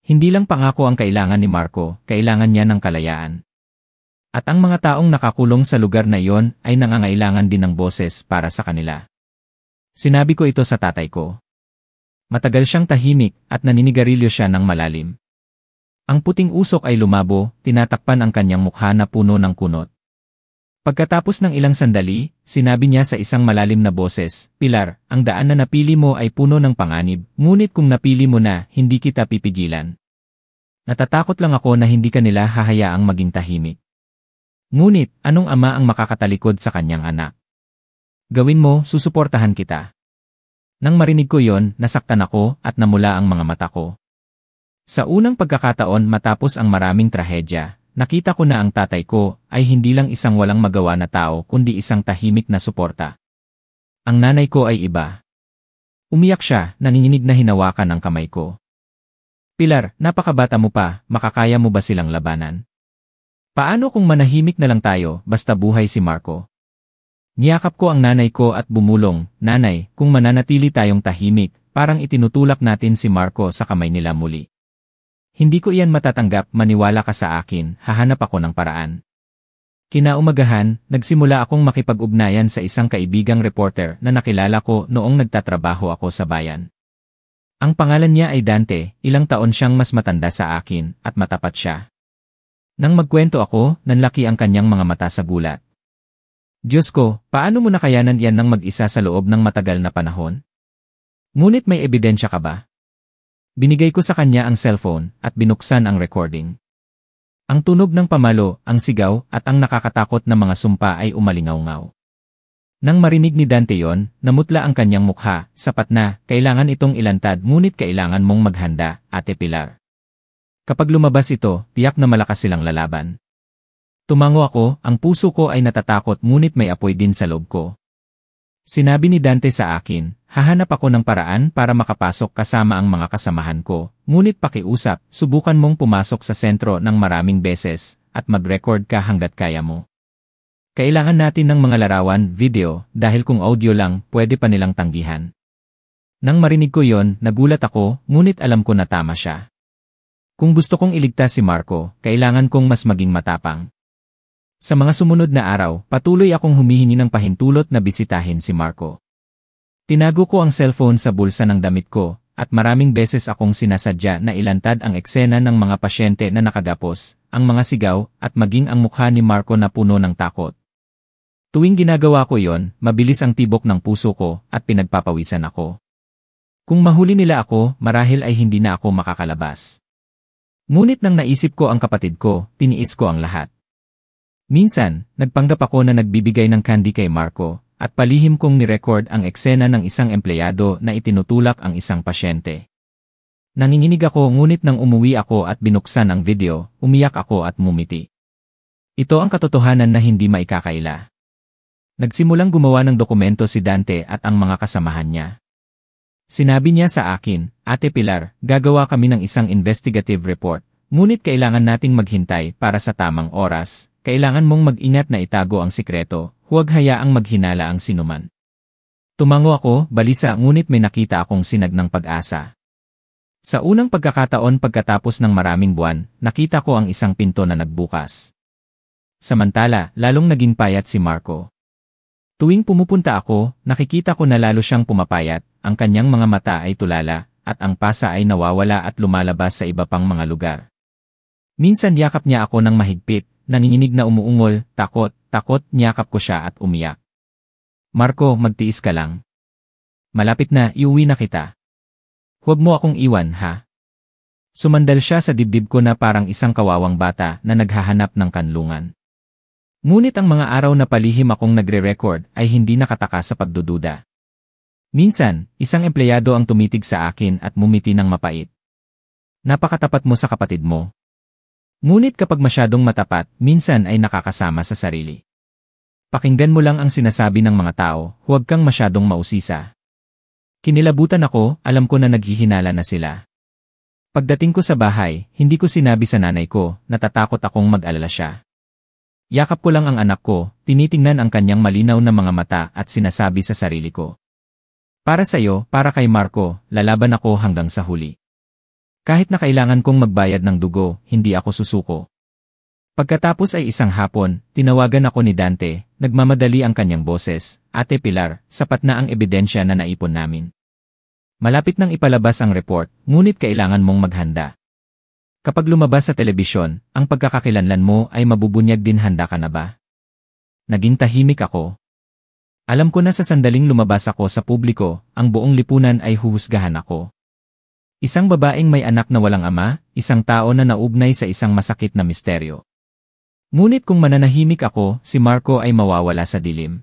Hindi lang pangako ang kailangan ni Marco, kailangan niya ng kalayaan. At ang mga taong nakakulong sa lugar na iyon ay nangangailangan din ng boses para sa kanila. Sinabi ko ito sa tatay ko. Matagal siyang tahimik at naninigarilyo siya ng malalim. Ang puting usok ay lumabo, tinatakpan ang kanyang mukha na puno ng kunot. Pagkatapos ng ilang sandali, sinabi niya sa isang malalim na boses, Pilar, ang daan na napili mo ay puno ng panganib, ngunit kung napili mo na, hindi kita pipigilan. Natatakot lang ako na hindi ka nila hahayaang maging tahimik. Ngunit, anong ama ang makakatalikod sa kanyang anak? Gawin mo, susuportahan kita. Nang marinig ko yon, nasaktan ako at namula ang mga mata ko. Sa unang pagkakataon matapos ang maraming trahedya, nakita ko na ang tatay ko ay hindi lang isang walang magawa na tao kundi isang tahimik na suporta. Ang nanay ko ay iba. Umiyak siya, nanginginig na hinawakan ang kamay ko. Pilar, napakabata mo pa, makakaya mo ba silang labanan? Paano kung manahimik na lang tayo, basta buhay si Marco? Niyakap ko ang nanay ko at bumulong, Nanay, kung mananatili tayong tahimik, parang itinutulak natin si Marco sa kamay nila muli. Hindi ko iyan matatanggap, maniwala ka sa akin, hahanap ako ng paraan. Kinaumagahan, nagsimula akong makipag-ugnayan sa isang kaibigang reporter na nakilala ko noong nagtatrabaho ako sa bayan. Ang pangalan niya ay Dante, ilang taon siyang mas matanda sa akin, at matapat siya. Nang magkwento ako, nanlaki ang kanyang mga mata sa gulat. Diyos ko, paano mo nakayanan yan ng mag-isa sa loob ng matagal na panahon? Ngunit may ebidensya ka ba? Binigay ko sa kanya ang cellphone at binuksan ang recording. Ang tunog ng pamalo, ang sigaw, at ang nakakatakot na mga sumpa ay umalingaw-ngaw. Nang marinig ni Dante yon, namutla ang kanyang mukha, sapat na, kailangan itong ilantad ngunit kailangan mong maghanda, Ate Pilar. Kapag lumabas ito, tiyak na malakas silang lalaban. Tumango ako, ang puso ko ay natatakot ngunit may apoy din sa loob ko. Sinabi ni Dante sa akin, hahanap ako ng paraan para makapasok kasama ang mga kasamahan ko, ngunit pakiusap, subukan mong pumasok sa sentro ng maraming beses, at mag-record ka hanggat kaya mo. Kailangan natin ng mga larawan, video, dahil kung audio lang, pwede pa nilang tanggihan. Nang marinig ko yon, nagulat ako, ngunit alam ko na tama siya. Kung gusto kong iligtas si Marco, kailangan kong mas maging matapang. Sa mga sumunod na araw, patuloy akong humihingi ng pahintulot na bisitahin si Marco. Tinago ko ang cellphone sa bulsa ng damit ko, at maraming beses akong sinasadya na ilantad ang eksena ng mga pasyente na nakagapos, ang mga sigaw, at maging ang mukha ni Marco na puno ng takot. Tuwing ginagawa ko yon, mabilis ang tibok ng puso ko, at pinagpapawisan ako. Kung mahuli nila ako, marahil ay hindi na ako makakalabas. Ngunit nang naisip ko ang kapatid ko, tiniis ko ang lahat. Minsan, nagpanggap ako na nagbibigay ng candy kay Marco, at palihim kong nirecord ang eksena ng isang empleyado na itinutulak ang isang pasyente. Nanginginig ako ngunit nang umuwi ako at binuksan ang video, umiyak ako at mumiti. Ito ang katotohanan na hindi maikakaila. Nagsimulang gumawa ng dokumento si Dante at ang mga kasamahan niya. Sinabi niya sa akin, Ate Pilar, gagawa kami ng isang investigative report, ngunit kailangan nating maghintay para sa tamang oras, kailangan mong mag-ingat na itago ang sikreto, huwag hayaang maghinala ang sinuman. Tumango ako, balisa ngunit may nakita akong sinag ng pag-asa. Sa unang pagkakataon pagkatapos ng maraming buwan, nakita ko ang isang pinto na nagbukas. Samantala, lalong naging payat si Marco. Tuwing pumupunta ako, nakikita ko na lalo siyang pumapayat, ang kanyang mga mata ay tulala, at ang pasa ay nawawala at lumalabas sa iba pang mga lugar. Minsan yakap niya ako ng mahigpit, nanginginig na umuungol, takot, niyakap ko siya at umiyak. Marco, magtiis ka lang. Malapit na, iuwi na kita. Huwag mo akong iwan, ha? Sumandal siya sa dibdib ko na parang isang kawawang bata na naghahanap ng kanlungan. Ngunit ang mga araw na palihim akong nagre-record ay hindi nakataka sa pagdududa. Minsan, isang empleyado ang tumitig sa akin at mumiti ng mapait. Napakatapat mo sa kapatid mo. Ngunit kapag masyadong matapat, minsan ay nakakasama sa sarili. Pakinggan mo lang ang sinasabi ng mga tao, huwag kang masyadong mausisa. Kinilabutan ako, alam ko na naghihinala na sila. Pagdating ko sa bahay, hindi ko sinabi sa nanay ko, natatakot akong mag-alala siya. Yakap ko lang ang anak ko, tinitingnan ang kanyang malinaw na mga mata at sinasabi sa sarili ko. Para sa'yo, para kay Marco, lalaban ako hanggang sa huli. Kahit na kailangan kong magbayad ng dugo, hindi ako susuko. Pagkatapos ay isang hapon, tinawagan ako ni Dante, nagmamadali ang kanyang boses, Ate Pilar, sapat na ang ebidensya na naipon namin. Malapit nang ipalabas ang report, ngunit kailangan mong maghanda. Kapag lumabas sa telebisyon, ang pagkakakilanlan mo ay mabubunyag din, handa ka na ba? Naging tahimik ako. Alam ko na sa sandaling lumabas ako sa publiko, ang buong lipunan ay huhusgahan ako. Isang babaeng may anak na walang ama, isang tao na naugnay sa isang masakit na misteryo. Ngunit kung mananahimik ako, si Marco ay mawawala sa dilim.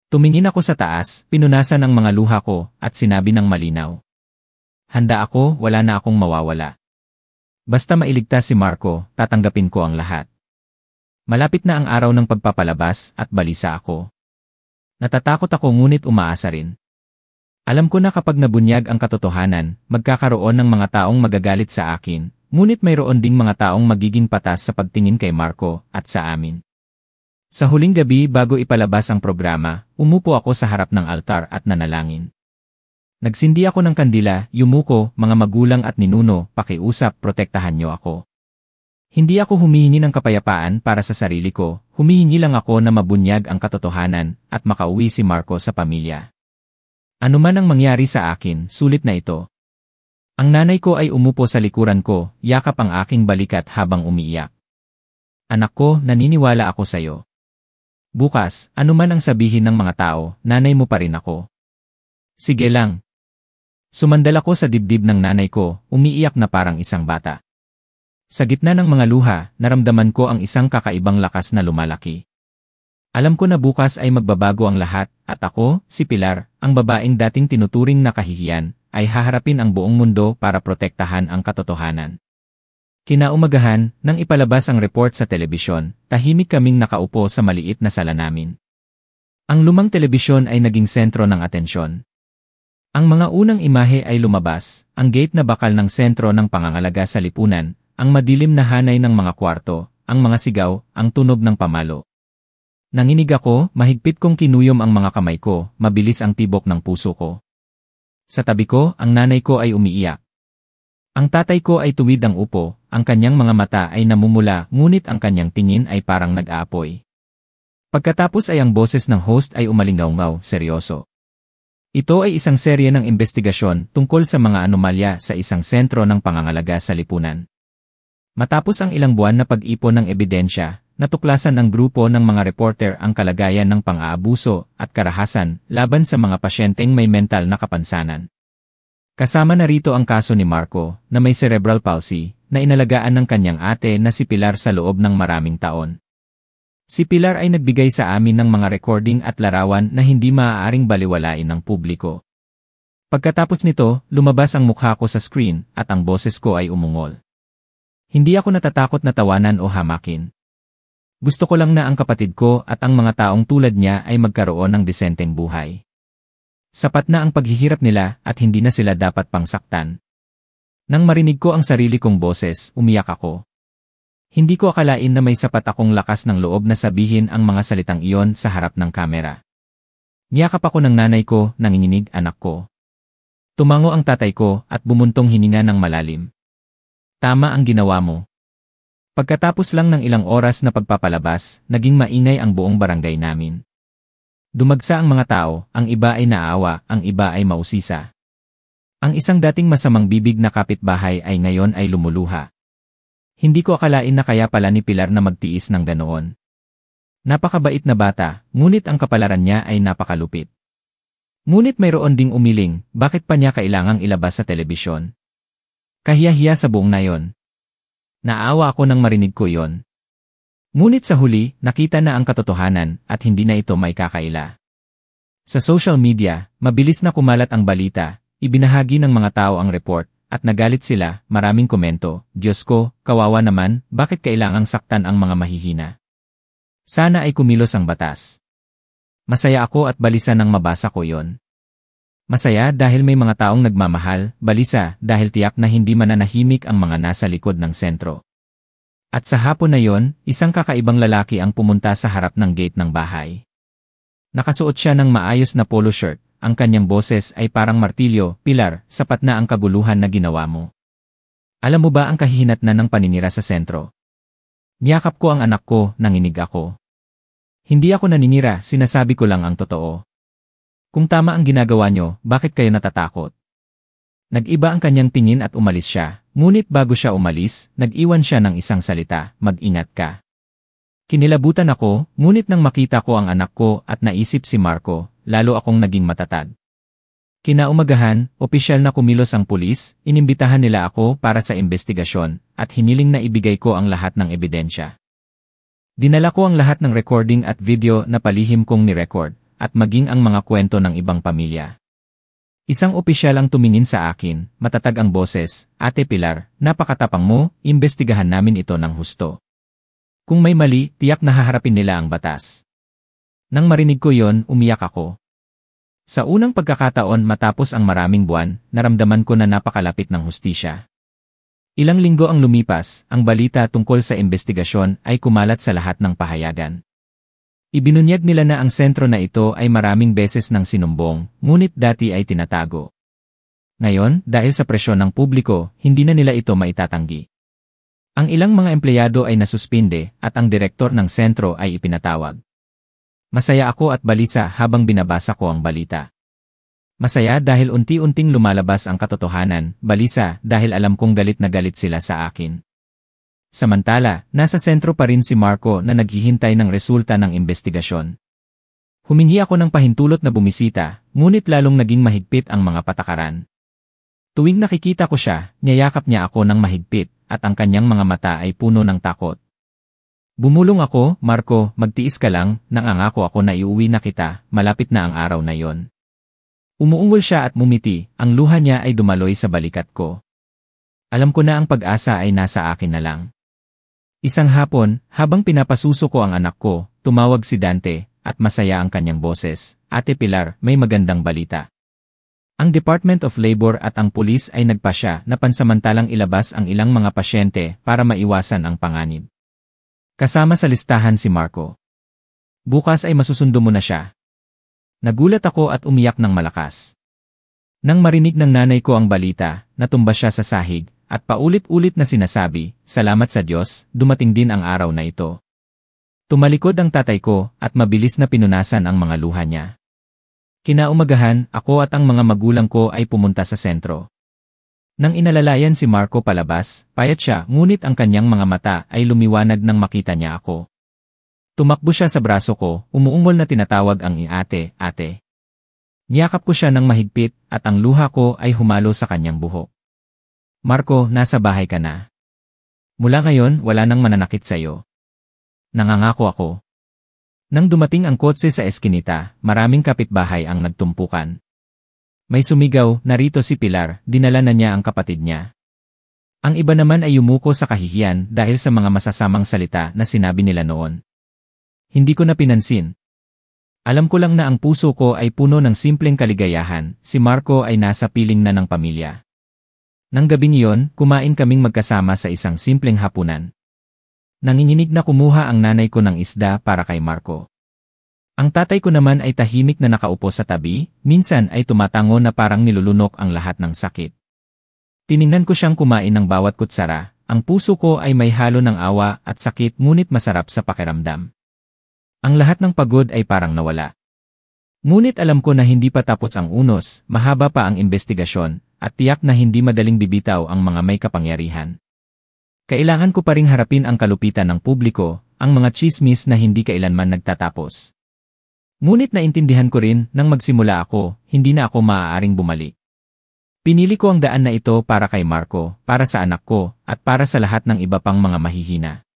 Tumingin ako sa taas, pinunasan ang mga luha ko, at sinabi ng malinaw. Handa ako, wala na akong mawawala. Basta mailigtas si Marco, tatanggapin ko ang lahat. Malapit na ang araw ng pagpapalabas at balisa ako. Natatakot ako ngunit umaasa rin. Alam ko na kapag nabunyag ang katotohanan, magkakaroon ng mga taong magagalit sa akin, ngunit mayroon ding mga taong magiging patas sa pagtingin kay Marco at sa amin. Sa huling gabi bago ipalabas ang programa, umupo ako sa harap ng altar at nanalangin. Nagsindi ako ng kandila, yumuko, mga magulang at ninuno, pakiusap, protektahan niyo ako. Hindi ako humihingi ng kapayapaan para sa sarili ko, humihingi lang ako na mabunyag ang katotohanan at makauwi si Marco sa pamilya. Ano man ang mangyari sa akin, sulit na ito. Ang nanay ko ay umupo sa likuran ko, yakap ang aking balikat habang umiiyak. Anak ko, naniniwala ako sa iyo. Bukas, ano man ang sabihin ng mga tao, nanay mo pa rin ako. Sige lang. Sumandal ako sa dibdib ng nanay ko, umiiyak na parang isang bata. Sa gitna ng mga luha, naramdaman ko ang isang kakaibang lakas na lumalaki. Alam ko na bukas ay magbabago ang lahat, at ako, si Pilar, ang babaeng dating tinuturing na kahihiyan, ay haharapin ang buong mundo para protektahan ang katotohanan. Kinaumagahan, nang ipalabas ang report sa telebisyon, tahimik kaming nakaupo sa maliit na sala namin. Ang lumang telebisyon ay naging sentro ng atensyon. Ang mga unang imahe ay lumabas, ang gate na bakal ng sentro ng pangangalaga sa lipunan, ang madilim na hanay ng mga kwarto, ang mga sigaw, ang tunog ng pamalo. Nanginig ako, mahigpit kong kinuyom ang mga kamay ko, mabilis ang tibok ng puso ko. Sa tabi ko, ang nanay ko ay umiiyak. Ang tatay ko ay tuwid ang upo, ang kanyang mga mata ay namumula ngunit ang kanyang tingin ay parang nag-aapoy. Pagkatapos ay ang boses ng host ay umalingaw-ngaw, seryoso. Ito ay isang serye ng investigasyon tungkol sa mga anomalya sa isang sentro ng pangangalaga sa lipunan. Matapos ang ilang buwan na pag-ipon ng ebidensya, natuklasan ng grupo ng mga reporter ang kalagayan ng pang-aabuso at karahasan laban sa mga pasyenteng may mental na kapansanan. Kasama na rito ang kaso ni Marco, na may cerebral palsy, na inalagaan ng kanyang ate na si Pilar sa loob ng maraming taon. Si Pilar ay nagbigay sa amin ng mga recording at larawan na hindi maaaring baliwalain ng publiko. Pagkatapos nito, lumabas ang mukha ko sa screen at ang boses ko ay umungol. Hindi ako natatakot na tawanan o hamakin. Gusto ko lang na ang kapatid ko at ang mga taong tulad niya ay magkaroon ng disenteng buhay. Sapat na ang paghihirap nila at hindi na sila dapat pangsaktan. Nang marinig ko ang sarili kong boses, umiyak ako. Hindi ko akalain na may sapat akong lakas ng loob na sabihin ang mga salitang iyon sa harap ng kamera. Niyakap ako ng nanay ko, nanginginig anak ko. Tumango ang tatay ko at bumuntong hininga ng malalim. Tama ang ginawa mo. Pagkatapos lang ng ilang oras na pagpapalabas, naging maingay ang buong barangay namin. Dumagsa ang mga tao, ang iba ay naawa, ang iba ay mausisa. Ang isang dating masamang bibig na kapitbahay ay ngayon ay lumuluha. Hindi ko akalain na kaya pala ni Pilar na magtiis ng ganoon. Napakabait na bata, ngunit ang kapalaran niya ay napakalupit. Ngunit mayroon ding umiling, bakit pa niya kailangang ilabas sa telebisyon? Kahiya-hiya sa buong nayon. Naawa ako nang marinig ko yon. Ngunit sa huli, nakita na ang katotohanan at hindi na ito may kakaila. Sa social media, mabilis na kumalat ang balita, ibinahagi ng mga tao ang report, at nagalit sila, maraming komento, Diyos ko, kawawa naman, bakit kailangang saktan ang mga mahihina? Sana ay kumilos ang batas. Masaya ako at balisa nang mabasa ko yon. Masaya dahil may mga taong nagmamahal, balisa dahil tiyak na hindi mananahimik ang mga nasa likod ng sentro. At sa hapon na yon, isang kakaibang lalaki ang pumunta sa harap ng gate ng bahay. Nakasuot siya ng maayos na polo shirt, ang kanyang boses ay parang martilyo, Pilar, sapat na ang kaguluhan na ginawa mo. Alam mo ba ang kahihinatnan ng paninira sa sentro? Niyakap ko ang anak ko, nanginig ako. Hindi ako naninira, sinasabi ko lang ang totoo. Kung tama ang ginagawa nyo, bakit kayo natatakot? Nag-iba ang kanyang tingin at umalis siya, ngunit bago siya umalis, nag-iwan siya ng isang salita, mag-ingat ka. Kinilabutan ako, ngunit nang makita ko ang anak ko at naisip si Marco, lalo akong naging matatag. Kinaumagahan, opisyal na kumilos ang pulis, inimbitahan nila ako para sa investigasyon, at hiniling na ibigay ko ang lahat ng ebidensya. Dinala ko ang lahat ng recording at video na palihim kong ni-record, at maging ang mga kwento ng ibang pamilya. Isang opisyal ang tumingin sa akin, matatag ang boses, Ate Pilar, napakatapang mo, imbestigahan namin ito ng husto. Kung may mali, tiyak na haharapin nila ang batas. Nang marinig ko yon, umiyak ako. Sa unang pagkakataon matapos ang maraming buwan, naramdaman ko na napakalapit ng hustisya. Ilang linggo ang lumipas, ang balita tungkol sa investigasyon ay kumalat sa lahat ng pahayagan. Ibinunyag nila na ang sentro na ito ay maraming beses nang sinumbong, ngunit dati ay tinatago. Ngayon, dahil sa presyon ng publiko, hindi na nila ito maitatanggi. Ang ilang mga empleyado ay nasuspinde at ang direktor ng sentro ay ipinatawag. Masaya ako at balisa habang binabasa ko ang balita. Masaya dahil unti-unting lumalabas ang katotohanan, balisa dahil alam kong galit na galit sila sa akin. Samantala, nasa sentro pa rin si Marco na naghihintay ng resulta ng investigasyon. Humingi ako ng pahintulot na bumisita, ngunit lalong naging mahigpit ang mga patakaran. Tuwing nakikita ko siya, niyayakap niya ako ng mahigpit, at ang kanyang mga mata ay puno ng takot. Bumulong ako, Marco, magtiis ka lang, nangangako ako na iuwi na kita, malapit na ang araw na yon. Umuungol siya at mumiti, ang luha niya ay dumaloy sa balikat ko. Alam ko na ang pag-asa ay nasa akin na lang. Isang hapon, habang pinapasuso ko ang anak ko, tumawag si Dante, at masaya ang kanyang boses, Ate Pilar, may magandang balita. Ang Department of Labor at ang pulis ay nagpasya na pansamantalang ilabas ang ilang mga pasyente para maiwasan ang panganib. Kasama sa listahan si Marco. Bukas ay masusundo mo na siya. Nagulat ako at umiyak ng malakas. Nang marinig ng nanay ko ang balita, natumba siya sa sahig, at paulit-ulit na sinasabi, salamat sa Diyos, dumating din ang araw na ito. Tumalikod ang tatay ko, at mabilis na pinunasan ang mga luha niya. Kinaumagahan, ako at ang mga magulang ko ay pumunta sa sentro. Nang inalalayan si Marco palabas, payat siya, ngunit ang kanyang mga mata ay lumiwanag nang makita niya ako. Tumakbo siya sa braso ko, umuungol na tinatawag ang ate, ate. Niyakap ko siya ng mahigpit, at ang luha ko ay humalo sa kanyang buhok. Marco, nasa bahay ka na. Mula ngayon, wala nang mananakit sa'yo. Nangangako ako. Nang dumating ang kotse sa eskinita, maraming kapitbahay ang nagtumpukan. May sumigaw, narito si Pilar, dinala na niya ang kapatid niya. Ang iba naman ay yumuko sa kahihiyan dahil sa mga masasamang salita na sinabi nila noon. Hindi ko na pinansin. Alam ko lang na ang puso ko ay puno ng simpleng kaligayahan, si Marco ay nasa piling na ng pamilya. Nang gabing iyon, kumain kaming magkasama sa isang simpleng hapunan. Nanginginig na kumuha ang nanay ko ng isda para kay Marco. Ang tatay ko naman ay tahimik na nakaupo sa tabi, minsan ay tumatango na parang nilulunok ang lahat ng sakit. Tiningnan ko siyang kumain ng bawat kutsara, ang puso ko ay may halo ng awa at sakit ngunit masarap sa pakiramdam. Ang lahat ng pagod ay parang nawala. Ngunit alam ko na hindi pa tapos ang unos, mahaba pa ang investigasyon, at tiyak na hindi madaling bibitaw ang mga may kapangyarihan. Kailangan ko pa ring harapin ang kalupitan ng publiko, ang mga tsismis na hindi kailanman nagtatapos. Ngunit naintindihan ko rin, nang magsimula ako, hindi na ako maaaring bumalik. Pinili ko ang daan na ito para kay Marco, para sa anak ko, at para sa lahat ng iba pang mga mahihina.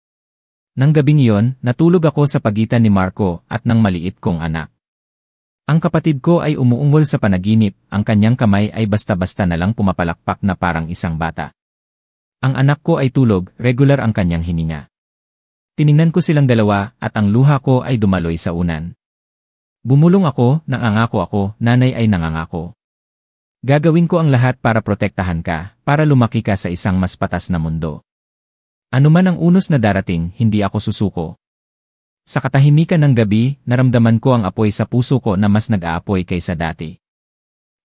Nang gabing iyon, natulog ako sa pagitan ni Marco at ng maliit kong anak. Ang kapatid ko ay umuungol sa panaginip, ang kanyang kamay ay basta-basta na lang pumapalakpak na parang isang bata. Ang anak ko ay tulog, regular ang kanyang hininga. Tiningnan ko silang dalawa at ang luha ko ay dumaloy sa unan. Bumulong ako, nangangako ako, nanay ay nangangako. Gagawin ko ang lahat para protektahan ka, para lumaki ka sa isang mas patas na mundo. Ano man ang unos na darating, hindi ako susuko. Sa katahimikan ng gabi, naramdaman ko ang apoy sa puso ko na mas nag-aapoy kaysa dati.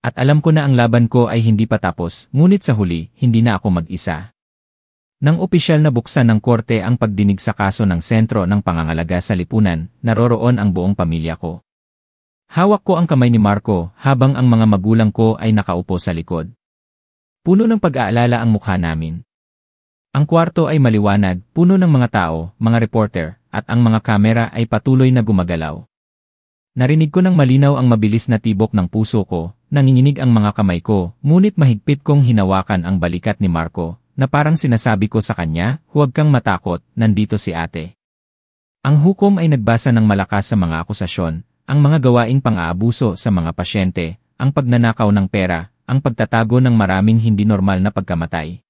At alam ko na ang laban ko ay hindi pa tapos, ngunit sa huli, hindi na ako mag-isa. Nang opisyal na buksan ng korte ang pagdinig sa kaso ng sentro ng pangangalaga sa lipunan, naroroon ang buong pamilya ko. Hawak ko ang kamay ni Marco habang ang mga magulang ko ay nakaupo sa likod. Puno ng pag-aalala ang mukha namin. Ang kwarto ay maliwanag, puno ng mga tao, mga reporter, at ang mga kamera ay patuloy na gumagalaw. Narinig ko ng malinaw ang mabilis na tibok ng puso ko, nanginginig ang mga kamay ko, ngunit mahigpit kong hinawakan ang balikat ni Marco, na parang sinasabi ko sa kanya, huwag kang matakot, nandito si ate. Ang hukom ay nagbasa ng malakas sa mga akusasyon, ang mga gawaing pang-aabuso sa mga pasyente, ang pagnanakaw ng pera, ang pagtatago ng maraming hindi normal na pagkamatay.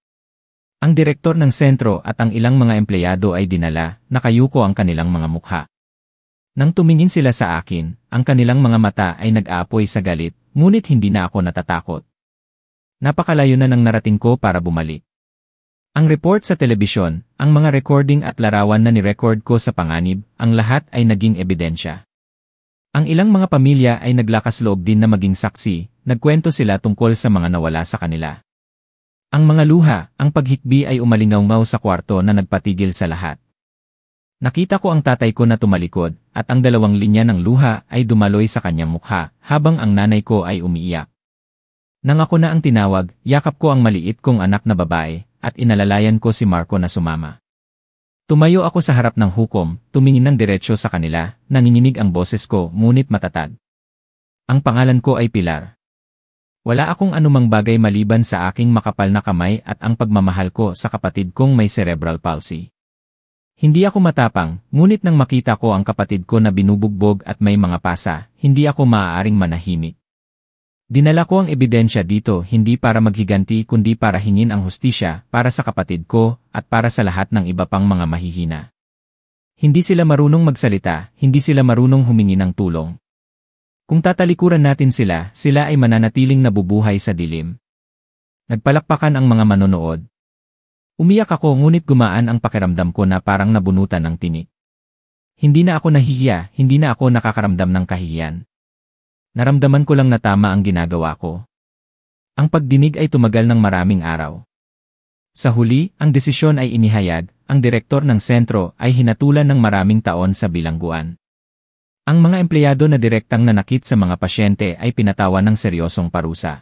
Ang direktor ng sentro at ang ilang mga empleyado ay dinala, nakayuko ang kanilang mga mukha. Nang tumingin sila sa akin, ang kanilang mga mata ay nag-aapoy sa galit, ngunit hindi na ako natatakot. Napakalayo na ng narating ko para bumalik. Ang report sa telebisyon, ang mga recording at larawan na ni-record ko sa panganib, ang lahat ay naging ebidensya. Ang ilang mga pamilya ay naglakas loob din na maging saksi, nagkwento sila tungkol sa mga nawala sa kanila. Ang mga luha, ang paghikbi ay umalingaw-ngaw sa kwarto na nagpatigil sa lahat. Nakita ko ang tatay ko na tumalikod, at ang dalawang linya ng luha ay dumaloy sa kanyang mukha, habang ang nanay ko ay umiiyak. Nang ako na ang tinawag, yakap ko ang maliit kong anak na babae, at inalalayan ko si Marco na sumama. Tumayo ako sa harap ng hukom, tumingin ng diretsyo sa kanila, nanginginig ang boses ko, ngunit matatag. Ang pangalan ko ay Pilar. Wala akong anumang bagay maliban sa aking makapal na kamay at ang pagmamahal ko sa kapatid kong may cerebral palsy. Hindi ako matapang, ngunit nang makita ko ang kapatid ko na binubugbog at may mga pasa, hindi ako maaaring manahimik. Dinala ko ang ebidensya dito hindi para maghiganti kundi para hingin ang hustisya para sa kapatid ko at para sa lahat ng iba pang mga mahihina. Hindi sila marunong magsalita, hindi sila marunong humingi ng tulong. Kung tatalikuran natin sila, sila ay mananatiling nabubuhay sa dilim. Nagpalakpakan ang mga manonood. Umiyak ako ngunit gumaan ang pakiramdam ko na parang nabunutan ng tinik. Hindi na ako nahihiya, hindi na ako nakakaramdam ng kahihiyan. Naramdaman ko lang na tama ang ginagawa ko. Ang pagdinig ay tumagal ng maraming araw. Sa huli, ang desisyon ay inihayag, ang direktor ng sentro ay hinatulan ng maraming taon sa bilangguan. Ang mga empleyado na direktang nanakit sa mga pasyente ay pinatawan ng seryosong parusa.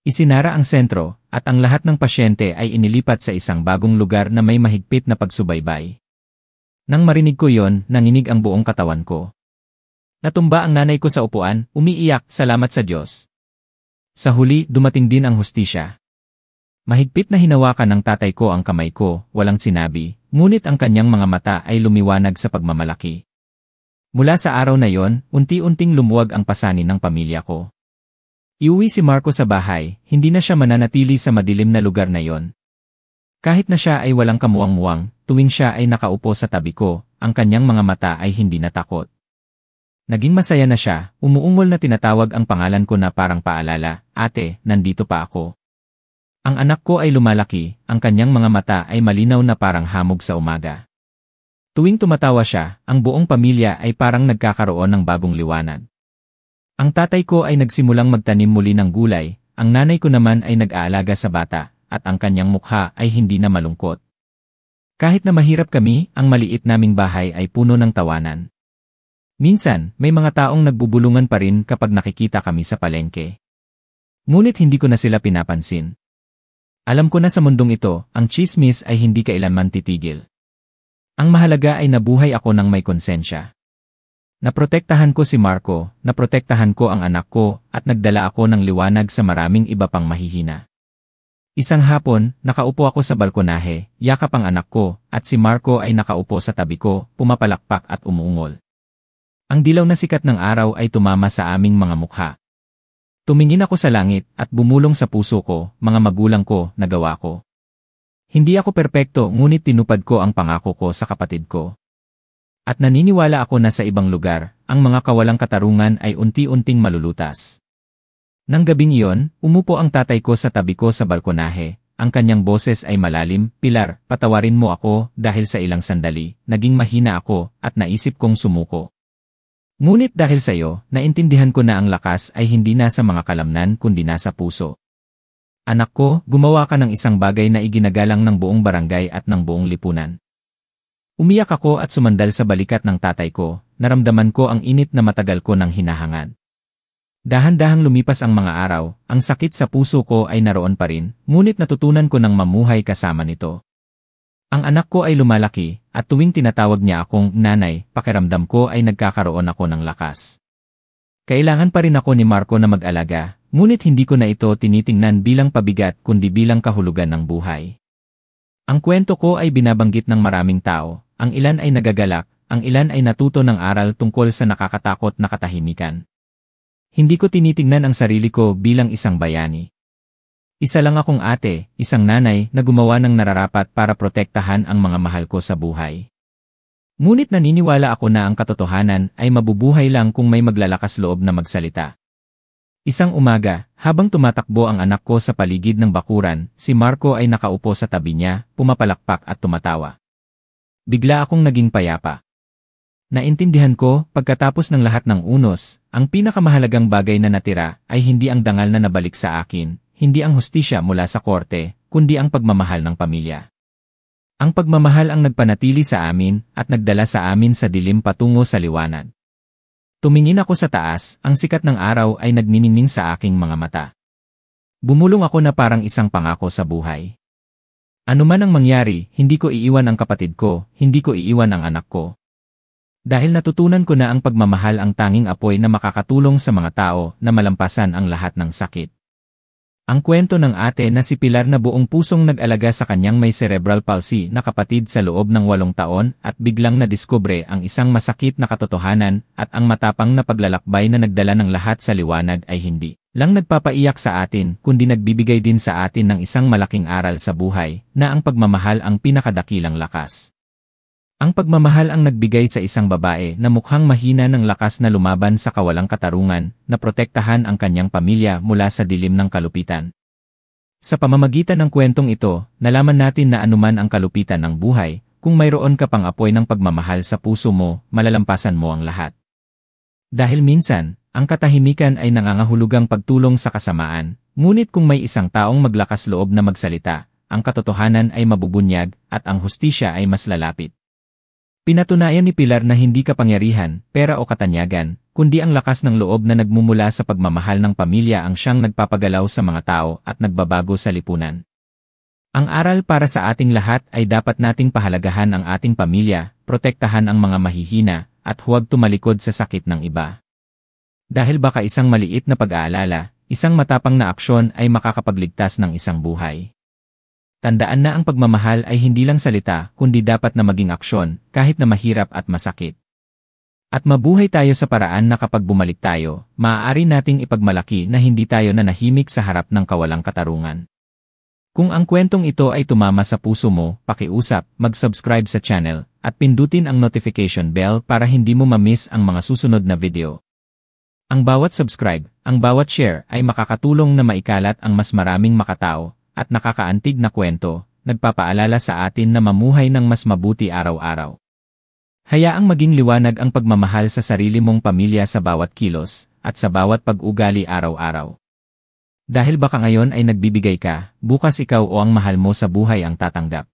Isinara ang sentro, at ang lahat ng pasyente ay inilipat sa isang bagong lugar na may mahigpit na pagsubaybay. Nang marinig ko yon, nanginig ang buong katawan ko. Natumba ang nanay ko sa upuan, umiiyak, salamat sa Diyos. Sa huli, dumating din ang hustisya. Mahigpit na hinawakan ng tatay ko ang kamay ko, walang sinabi, ngunit ang kanyang mga mata ay lumiwanag sa pagmamalaki. Mula sa araw na yon, unti-unting lumuwag ang pasanin ng pamilya ko. Iuwi si Marco sa bahay, hindi na siya mananatili sa madilim na lugar na yon. Kahit na siya ay walang kamuwang-muwang, tuwing siya ay nakaupo sa tabi ko, ang kanyang mga mata ay hindi natakot. Naging masaya na siya, umuungol na tinatawag ang pangalan ko na parang paalala, "Ate, nandito pa ako." Ang anak ko ay lumalaki, ang kanyang mga mata ay malinaw na parang hamog sa umaga. Tuwing tumatawa siya, ang buong pamilya ay parang nagkakaroon ng bagong liwanag. Ang tatay ko ay nagsimulang magtanim muli ng gulay, ang nanay ko naman ay nag-aalaga sa bata, at ang kanyang mukha ay hindi na malungkot. Kahit na mahirap kami, ang maliit naming bahay ay puno ng tawanan. Minsan, may mga taong nagbubulungan pa rin kapag nakikita kami sa palengke. Ngunit hindi ko na sila pinapansin. Alam ko na sa mundong ito, ang tsismis ay hindi kailanman titigil. Ang mahalaga ay nabuhay ako ng may konsensya. Naprotektahan ko si Marco, naprotektahan ko ang anak ko, at nagdala ako ng liwanag sa maraming iba pang mahihina. Isang hapon, nakaupo ako sa balkonahe, yakap ang anak ko, at si Marco ay nakaupo sa tabi ko, pumapalakpak at umuungol. Ang dilaw na sikat ng araw ay tumama sa aming mga mukha. Tumingin ako sa langit, at bumulong sa puso ko, mga magulang ko, nagawa ko. Hindi ako perpekto, ngunit tinupad ko ang pangako ko sa kapatid ko. At naniniwala ako na sa ibang lugar, ang mga kawalang katarungan ay unti-unting malulutas. Nang gabing iyon, umupo ang tatay ko sa tabi ko sa balkonahe. Ang kanyang boses ay malalim, "Pilar, patawarin mo ako dahil sa ilang sandali, naging mahina ako at naisip kong sumuko. Ngunit dahil sa iyo, naintindihan ko na ang lakas ay hindi nasa mga kalamnan kundi nasa puso. Anak ko, gumawa ka ng isang bagay na iginagalang ng buong barangay at ng buong lipunan." Umiyak ako at sumandal sa balikat ng tatay ko, naramdaman ko ang init na matagal ko nang hinahangad. Dahan-dahang lumipas ang mga araw, ang sakit sa puso ko ay naroon pa rin, ngunit natutunan ko ng mamuhay kasama nito. Ang anak ko ay lumalaki, at tuwing tinatawag niya akong nanay, pakiramdam ko ay nagkakaroon ako ng lakas. Kailangan pa rin ako ni Marco na mag-alaga, ngunit hindi ko na ito tinitingnan bilang pabigat kundi bilang kahulugan ng buhay. Ang kwento ko ay binabanggit ng maraming tao, ang ilan ay nagagalak, ang ilan ay natuto ng aral tungkol sa nakakatakot na katahimikan. Hindi ko tinitingnan ang sarili ko bilang isang bayani. Isa lang akong ate, isang nanay na gumawa ng nararapat para protektahan ang mga mahal ko sa buhay. Ngunit naniniwala ako na ang katotohanan ay mabubuhay lang kung may maglalakas loob na magsalita. Isang umaga, habang tumatakbo ang anak ko sa paligid ng bakuran, si Marco ay nakaupo sa tabi niya, pumapalakpak at tumatawa. Bigla akong naging payapa. Naintindihan ko, pagkatapos ng lahat ng unos, ang pinakamahalagang bagay na natira ay hindi ang dangal na nabalik sa akin, hindi ang hustisya mula sa korte, kundi ang pagmamahal ng pamilya. Ang pagmamahal ang nagpanatili sa amin at nagdala sa amin sa dilim patungo sa liwanag. Tumingin ako sa taas, ang sikat ng araw ay nagniningning sa aking mga mata. Bumulong ako na parang isang pangako sa buhay. Ano man ang mangyari, hindi ko iiwan ang kapatid ko, hindi ko iiwan ang anak ko. Dahil natutunan ko na ang pagmamahal ang tanging apoy na makakatulong sa mga tao na malampasan ang lahat ng sakit. Ang kwento ng ate na si Pilar na buong pusong nag-alaga sa kanyang may cerebral palsy na kapatid sa loob ng 8 taon at biglang nadiskubre ang isang masakit na katotohanan at ang matapang na paglalakbay na nagdala ng lahat sa liwanag ay hindi lang nagpapaiyak sa atin kundi nagbibigay din sa atin ng isang malaking aral sa buhay na ang pagmamahal ang pinakadakilang lakas. Ang pagmamahal ang nagbigay sa isang babae na mukhang mahina ng lakas na lumaban sa kawalang katarungan, na protektahan ang kanyang pamilya mula sa dilim ng kalupitan. Sa pamamagitan ng kwentong ito, nalaman natin na anuman ang kalupitan ng buhay, kung mayroon ka pang apoy ng pagmamahal sa puso mo, malalampasan mo ang lahat. Dahil minsan, ang katahimikan ay nangangahulugang pagtulong sa kasamaan, ngunit kung may isang taong maglakas loob na magsalita, ang katotohanan ay mabubunyag at ang hustisya ay mas lalapit. Pinatunayan ni Pilar na hindi kapangyarihan, pera o katanyagan, kundi ang lakas ng loob na nagmumula sa pagmamahal ng pamilya ang siyang nagpapagalaw sa mga tao at nagbabago sa lipunan. Ang aral para sa ating lahat ay dapat nating pahalagahan ang ating pamilya, protektahan ang mga mahihina, at huwag tumalikod sa sakit ng iba. Dahil baka isang maliit na pag-aalala, isang matapang na aksyon ay makakapagligtas ng isang buhay. Tandaan na ang pagmamahal ay hindi lang salita kundi dapat na maging aksyon kahit na mahirap at masakit. At mabuhay tayo sa paraan na kapag bumalik tayo, maaari nating ipagmalaki na hindi tayo nanahimik sa harap ng kawalang katarungan. Kung ang kwentong ito ay tumama sa puso mo, pakiusap, mag-subscribe sa channel, at pindutin ang notification bell para hindi mo ma-miss ang mga susunod na video. Ang bawat subscribe, ang bawat share ay makakatulong na maikalat ang mas maraming makatao at nakakaantig na kwento, nagpapaalala sa atin na mamuhay ng mas mabuti araw-araw. Hayaang maging liwanag ang pagmamahal sa sarili mong pamilya sa bawat kilos at sa bawat pag-ugali araw-araw. Dahil baka ngayon ay nagbibigay ka, bukas ikaw o ang mahal mo sa buhay ang tatanggap.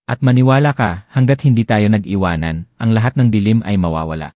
At maniwala ka, hanggat hindi tayo nag-iwanan, ang lahat ng dilim ay mawawala.